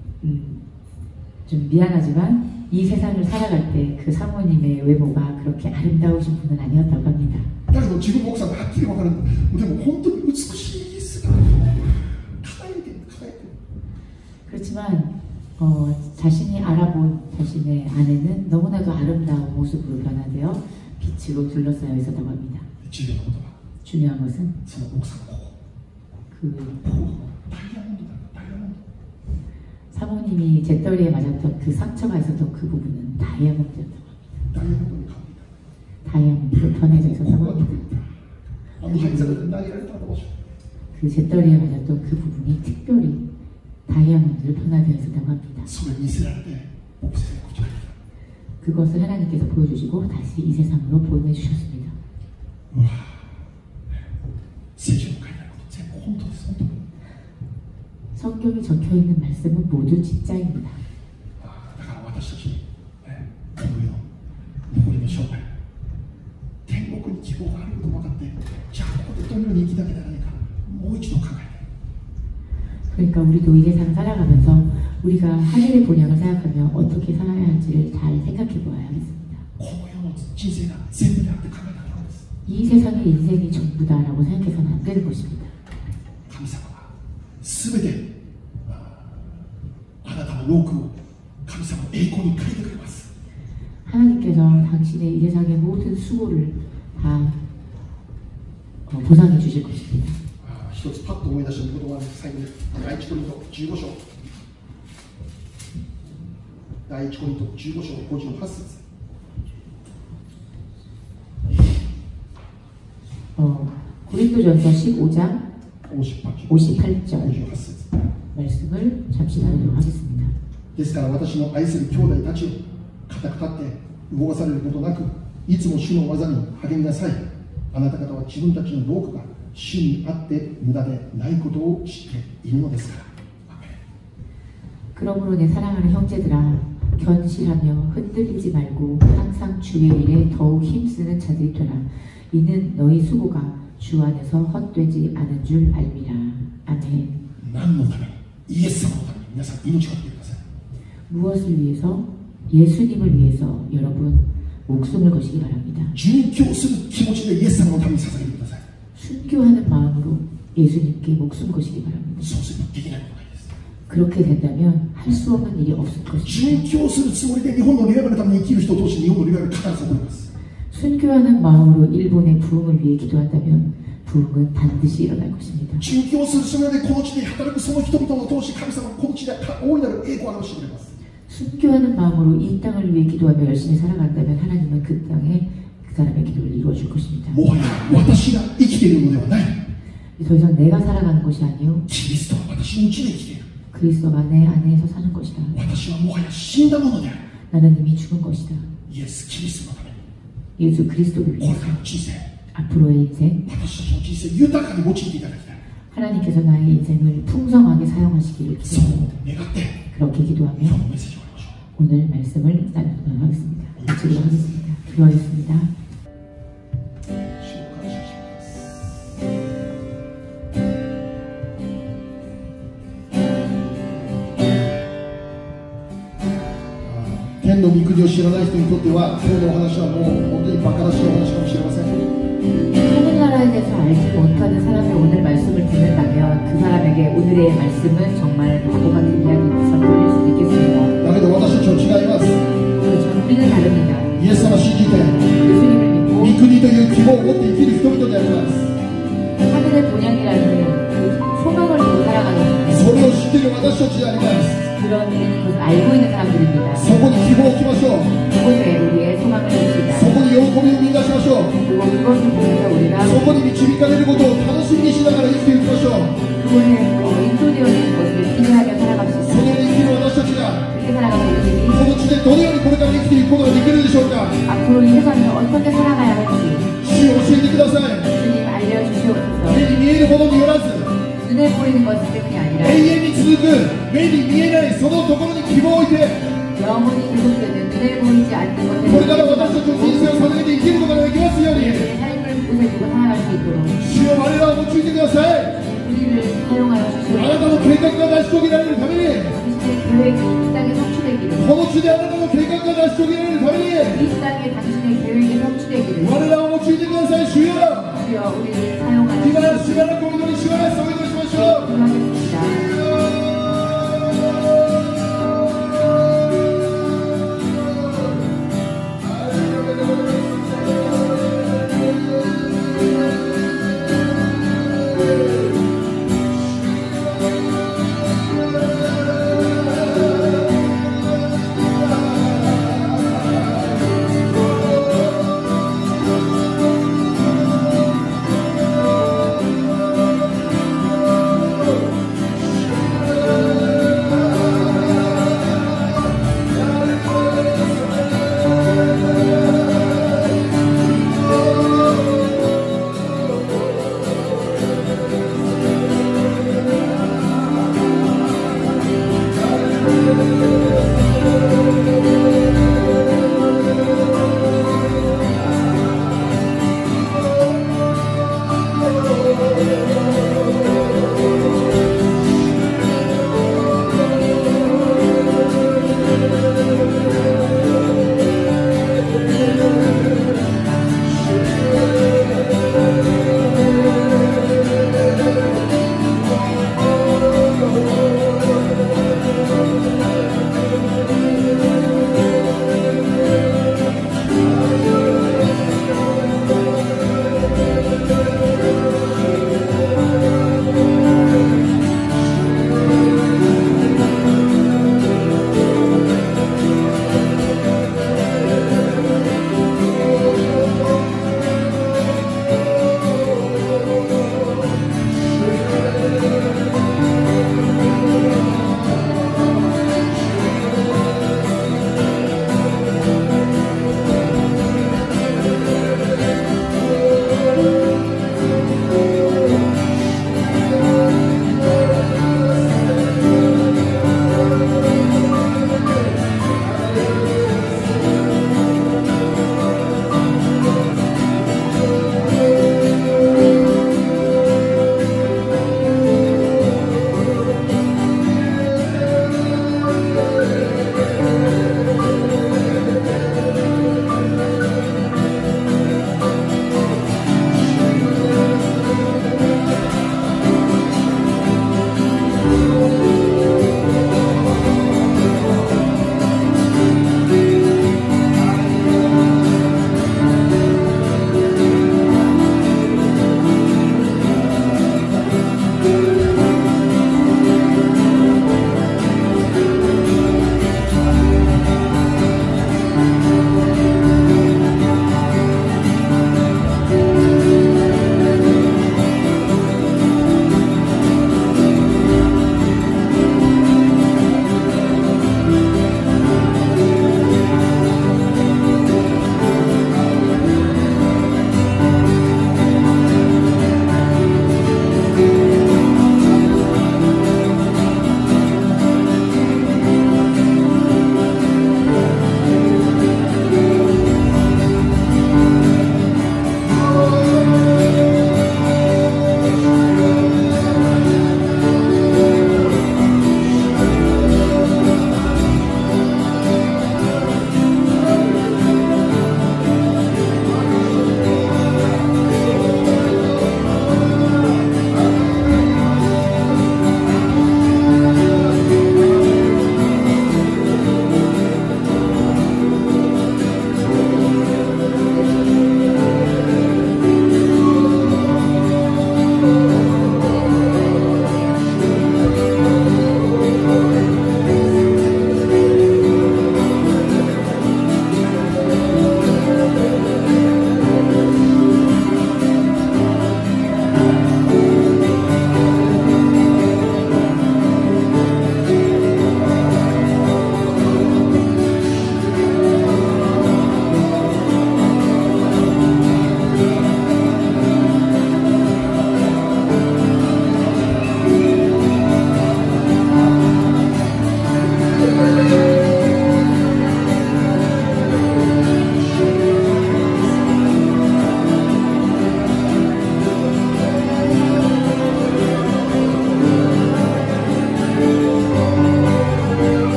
A: 미안하지만 이 세상을 살아갈 때 그 사모님의 외모가 그렇게 아름다우신 분은 아니었다고 합니다.
B: だけど自分の奥さんがはっきり分かる。でも本当に美しいですが輝いてる輝いてる。
A: 그렇지만 자신이 알아본 자신의 아내는 너무나도 아름다운 모습으로 변화되어 빛으로 둘러싸여 있었다고 합니다.
B: 重要なことは
A: 중요한 것은
B: その奥さんの
A: 그
B: ダイヤモンドだ。ダイヤモンド。
A: 사모님이 재떨이에 맞았던 그 상처가 있었던 그 부분은 다이아몬드였다고 합니다.
B: ダイヤモンドに変わっていた。
A: 다이아몬드로 변해져 있었다고
B: ここは特
A: 합니다.
B: に灰皿で投げられた場所。
A: 그 재떨이에 맞았던 그 부분이 특별히 다이아몬드로 변화되어 있었다고 합니다.
B: それに見せられて牧師先生こちらに来た。
A: 그것을 하나님께서 보여주시고 다시 이 세상으로 보내주셨습니다.
B: うわ聖書に書いてあること全部本当です。本当に。
A: 성경에 적혀있는 말씀은 모두 진짜입니다.
B: だから私たちに、この世残りの生涯天国に希望があることが分かってじゃあここでどのように生きなきゃならないかもう一度考えて
A: 그러니까 우리도 이 세상 살아가면서 우리가 하늘의 본향을 생각하며 어떻게 살아야 할지를 잘 생각해 보아야 하겠습니다.
B: この世の人生が全部であって考えたからです。
A: 이 세상의 인생이 전부다라고 생각해서는 안 되는 것입니다.
B: 神様が全てあなたの労苦を神様の栄光に変えてくれます。
A: 하나님께서 당신의 이 세상의 모든 수고를 다 보상해 주실 것입니다.
B: 一つパッと思い出したことは最後に第一コリント15章第一コリント15章58節
A: 고린도전서 15장
B: 58
A: 58절
B: 58節
A: 말씀을 잠시 나누도록 하겠습니다.
B: ですから私の愛する兄弟たちを固く立って動かされることなくいつも主の技に励みなさい。あなた方は自分たちの労苦が主にあって無駄でないことを知っているのですから。
A: 그러므로 내 사랑하는 형제들아 견실하며 흔들리지 말고 항상 주의 일에 더욱 힘쓰는 자들이 되라. 이는 너희 수고가 주 안에서 헛되지 않은 줄 알미라. 아멘.
B: 何のためにイエス様のために皆さん命を懸けてください。
A: 무엇을 위해서? 예수님을 위해서 여러분 목숨을 거시기 바랍니다.
B: 殉教する気持ちでイエス様のために捧げてください。
A: 순교하는 마음으로 예수님께 목숨 거시기 바랍니다.
B: そうすればできないことがないです。
A: 그렇게 된다면 할 수 없는 일이 없을 것입니다.
B: 殉教するつもりで日本のリバイバルのために生きる人を通して日本のリバイバル必ず起こります。
A: 순교하는 마음으로 일본의 부흥을 위해 기도한다면 부흥은 반드시 일어날 것입니다.
B: 殉教するつもりでこの地で働くその人々を通して神様はこの地で大いなる栄光を表してくれます。
A: 순교하는 마음으로 이 땅을 위해 기도하며 열심히 살아간다면 하나님은 그 땅에 그 사람의 기도를 이루어줄 것입니다.
B: もはや私が生きているのではない。
A: 더 이상 내가 살아가는 것이 아니요
B: キリストは私のうちで生きている。
A: 그리스도가 내 안에서 사는 것이다.
B: 私はもはや死んだものである。
A: 나는 이미 죽은 것이다.
B: イエス・キリストのために
A: 예수 그리스도를
B: これ
A: 위해서
B: からの人生
A: 앞으로의 인생
B: 私たちの人生豊かに用いていただきたい。
A: 하나님께서 나의 인생을 풍성하게 사용하시기를
B: そう
A: 기도합니다.
B: 願って
A: 그렇게
B: 今日
A: 기도하며
B: のメッセージを終わりましょう。
A: 오늘 말씀을 나누도록 하겠습니다. 마치도록 하겠습니다. 기도하겠습니다.
B: 主を感謝します。天の御国を知らない人にとっては今日のお話はもう本当に馬鹿らしいお話かもしれません。
A: 하늘나라에 대해서 알지 못하는 사람의 오늘 말씀을 듣는다면 그 사람에게 오늘의 말씀은 정말 바보 같은 이야기처럼 들릴 수도 있겠습니다.
B: だけど私たちは違います。
A: 그렇지만 우리는 다릅니다.
B: イエス様を信じて
A: 예수님을 믿고
B: 御国という希望を持って生きる人々であります。
A: 하늘의 본향이라는 그 소망을 두고 살아가는
B: それを知っている私たちであります。
A: 그런 우리는 그것을 알고 있는 사람들입니다.
B: そこに希望を置きましょう。
A: 그곳에 우리의 소망을 둡시다.
B: そこに喜びを見出しましょう。
A: 그리고 그것을 보면서 우리가
B: そこに導かれることを楽しみにしながら生きていきましょう。
A: 그곳에 인도되어 있는 것을 기대하며 살아갑시다.
B: そのように生きる私たちが
A: 그렇게 살아가는 우리들이
B: この地でどのようにこれから生きていくことができるでしょうか。
A: 앞으로 이 세상에서 어떻게 살아가야 할지
B: 主を教えてください。
A: 주님 알려주시옵소서.
B: 目に見えるものによらず
A: 눈에 보이는 것 때문이 아니라
B: 永遠に続く目に見えないそのところに希望を置いて
A: 영원히 계속되는 눈에 보이지 않는
B: これから
A: 것에
B: 私たちの人生を捧げて生きることができますように
A: 우리의 삶을 곳에 두고 살아갈 수 있도록
B: 主よ我らを用いてください。
A: 우리를 사용하여
B: あなた
A: 주시옵소서.
B: の計画が成し遂げられるために
A: 당신의 계획이 이 땅에 성취되기를
B: この地であなたの計画が成し遂げられるために
A: 이 땅에 당신의 계획이 성취되기를
B: 我らを用いてください。主よ
A: 주여 우리를 사용하여
B: 今
A: 주시옵소서.
B: しばらくお祈りします。お祈りしましょう。
A: 기도하겠습니다.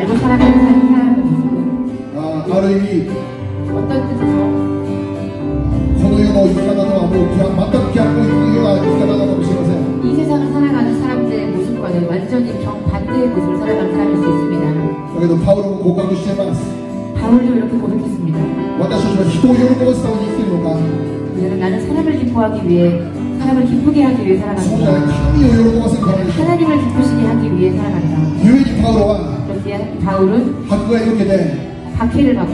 A: 알고 살아가는 사람의 모습은
B: ある意味
A: 어떤 뜻에서
B: この世の生き方とはもう全く逆を行くような生き方なのかもしれません。
A: 이 세상을 살아가는 사람들의 모습과는 완전히 정반대의 모습을 살아가는 사람일 수 있습니다.
B: だけどパウロも告白しています。
A: 바울도 이렇게 고백했습니다.
B: 私たちは人を喜ばすために生きているのか、
A: 우리는 나는 사람을 기뻐하기 위해 사람을 기쁘게 하기 위해
B: そうじゃない、
A: 살아간다.
B: 神を喜ばせるために。
A: 하나님을 기쁘시게 하기 위해 살아간다.
B: 故にパウロは
A: 그렇기에 바울은
B: 迫害を受けて
A: 박해를 받고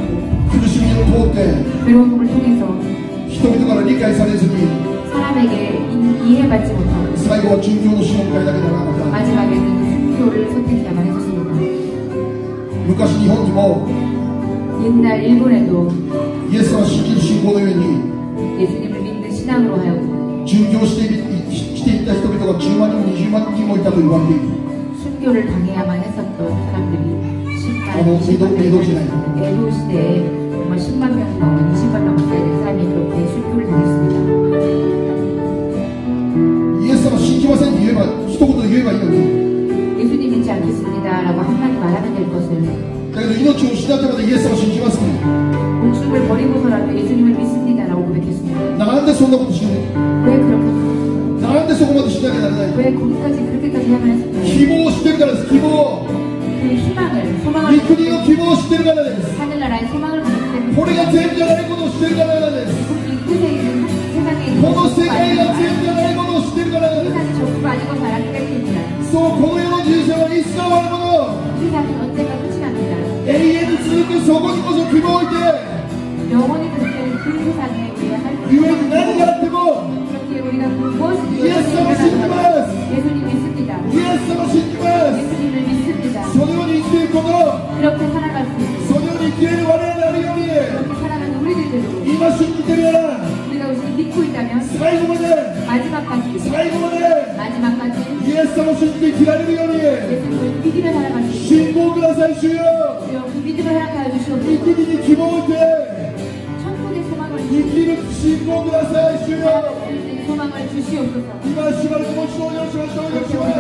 B: 苦しみを通って
A: 괴로움을 통해서
B: 人々から理解されずに
A: 사람에게 이해받지 못하고
B: 最後は殉教の死を迎えなければならなかった。
A: 마지막에는 순교를 선택해야만 했었습니다.
B: 昔日本にも
A: 옛날 일본에도
B: イエスは信じる信仰の上に
A: 예수님을 믿는 신앙으로 하여금
B: 殉教していった人々が10万人も20万人もいたと言われている。
A: 순교를 당해야만 했었던 사람들이 10만,
B: 20만 명
A: 에도 시대에 정말 10만 명 넘은 20만 명 넘게 된 사람이 그렇게 순교를 당했습니다.
B: イエス様信じませんって言えば一言で言えばいいのに、
A: 예수님 믿지 않겠습니다라고 한마디 말하면 될 것을
B: だけど命を失ってまでイエス様信じますね。
A: 목숨을 버리고서라도 예수님을 믿습니다라고 고백했습니다.
B: なんでそんなことしないの？
A: 왜 그렇게
B: なんでそこまでしなきゃならないの？
A: 왜 거기까지 그렇게까지 해야만 했을까요?
B: 希望を知ってるからです。希望、
A: 그 희망을 소망을
B: 御国の希望を知ってるからです。
A: 하늘나라의 소망을 가졌기 때문에
B: これが善じゃないことを知ってるからです。
A: 이 끝에 있는 세상에 있는
B: この世
A: 전부가
B: 界が
A: 아니고
B: 善じゃないことを知ってるからです。
A: 세상이 전부가 아니고 말하기 때문입니다.
B: そう、この世の人生はいつか終わるもの。
A: 세상은 언젠가 끝이 납니다.
B: 永遠に続くそこにこそ希望を置いて、
A: 영원히 그렇게 그 세상에 우리가 할
B: 故に何があっても
A: 그렇게 우리가 무엇이든
B: 예수 믿습니다.
A: 예수님 믿습니다.
B: イエス様を信じます。
A: 예수님을 믿습니다.
B: そのように生きていくこと、
A: 그렇게 살아갈 수 있는
B: そのように生きている我々であるように、
A: 그렇게 살아가는 우리들도
B: 今信じてるなら
A: 우리가 우리를 믿고 있다면
B: 最後まで
A: 마지막까지
B: 最後まで
A: 마지막까지
B: イエス様を信じて生きられるように
A: 예수님을 믿으며 살아갈 수 있는
B: 信仰ください。主よ、
A: 그 믿음을 허락하여
B: 御
A: 주시옵소서.
B: 国に希望を置いて
A: 천국의 소망을
B: 生きる信仰ください。主よ、
A: 주시옵소서. 소망을 주시옵소서.
B: 今しばらくもう一度お願いしましょう。お願いし
A: 그렇게
B: ま
A: 우리가
B: す。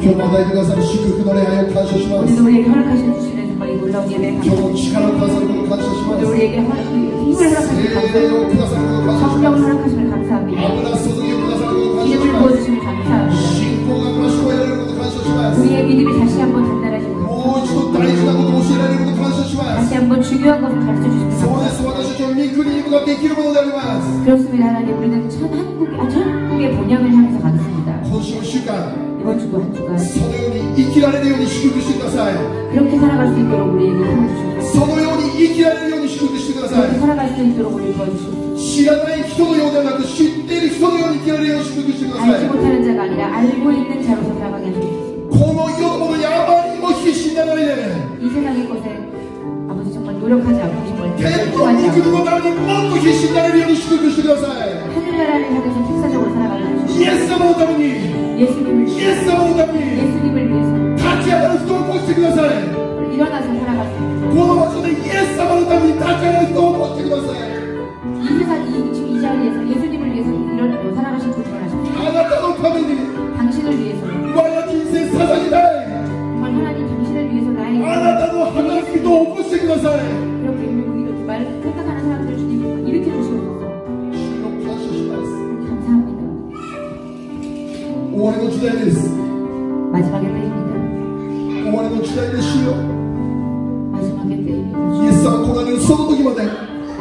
A: 지금 이곳에서 기도하겠습니다. 오늘도 우리에게 허락하셔 주시는 정말 이 놀라운 예배 감사합니다. 오늘 우리에게 힘을 허락하시면 감사합니다. 성령 허락하시면 감사합니다. 기름을 부어주시면 감사합니다. 우리의 믿음이 다시 한번 단단해지고 다시 한번 중요한 것을 가르쳐 주시면 감사합니다. 그렇습니다. 하나님, 우리는 천국의 본향을 향해서 가겠습니다. 이번 주도 한 주간 그렇게 살아갈 수 있도록 우리에게 힘을 주시옵소서. 그렇게 살아갈 수 있도록 우리 도와주시옵소서. 알지 못하는 자가 아니라 알고 있는 자로서 살아가게 해주옵소서. 노력하지 않고 힘을
B: 天の
A: 투하지
B: 御国
A: 않고
B: のためにもっと必死になれるように祝福してください。
A: 하늘나라를 향해서 필사적으로 살아가게
B: イ
A: 해주시고
B: エス様のために、
A: 예수님을
B: イエス様のために
A: 예수님을 위해서
B: 立ち上がる人を起こしてください。
A: 일어나서 살아갈 수 있는
B: この場所でイエス様のために立ち上がる人を起こしてください。
A: 이 세상 이 자리에서 예수님을 위해서 살아가신 분을 하십시오.
B: あなたのために
A: 당신을 위해서
B: 我が人生捧げたい。
A: 정말 하나님 당신을 위해서 나의
B: あなたの働き人を起こしてください。
A: 이렇게 말 생각하는 사람들을 주님 일으켜 주시옵소서.
B: 主を感謝します。
A: 감사합니다.
B: 終わりの時代です。
A: 마지막의 때입니다.
B: 終わりの時代です。主よ、
A: 마지막의 때입니다.
B: イエス様来られるその時まで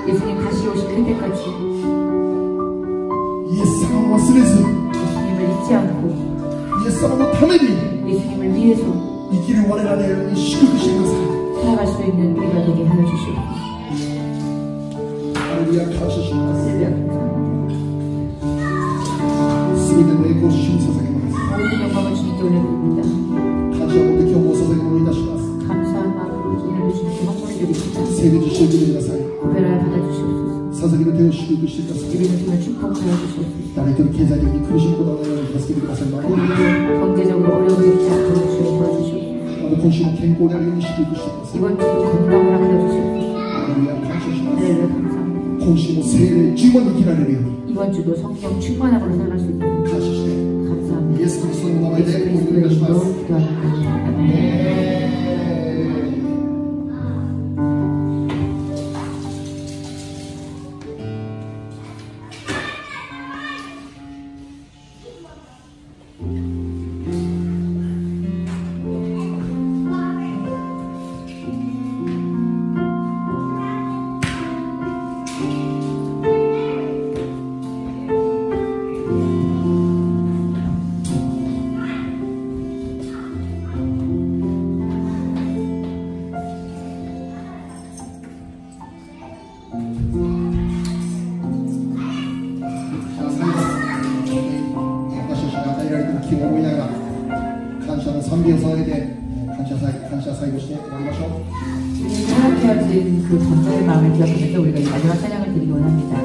A: 예수님 다시 오실 그때까지
B: イエス様を忘れず、
A: 예수님을 잊지 않고
B: イエス様のために
A: 예수님을 위해서
B: 生きる我らであるように祝福してください。
A: 살아갈 수 있는 우리가 되게 하여 주시옵소서.
B: ハレルヤ、感謝します。
A: 할렐루야, 감사합니다.
B: すべての栄光を主に捧げます。
A: 모든 영광을 주님께 올려드립니다.
B: 感謝を持って今日もお捧げ物いたします。
A: 감사한 마음으로 오늘도 주님께 헌물을 드립니다.
B: 聖霊として受けてください。
A: 구별하여 받아주시옵소서.
B: 捧げる手を祝福してください。
A: 드리는 손을 축복하여 주시옵소서.
B: 誰一人経済的に苦しむことのないように助けてください。また
A: 우리도 경제적으로 어려움이 있지 않도록 주여 도와주시옵소서.
B: 今週も健康であるように祝福してください。
A: 이번 주도 건강을 하여 주시옵소서.
B: ハレルヤ、感謝します。
A: 할렐루야, 감사합니다.
B: 今週も聖霊十万に生きられるように
A: 이번 주도 성령 충만함으로 살아갈 수 있도록
B: 感謝して、
A: 감사합니다.
B: イエス・キリストの名前で
A: 예수
B: お祈りいたし
A: 그리스도의
B: ます。
A: 이름으로 기도합니다. 아멘. 허락되어진 그 감사의 마음을 기억하면서 우리가 이 마지막 찬양을 드리기 원합니다.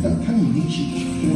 B: た他に満ち溢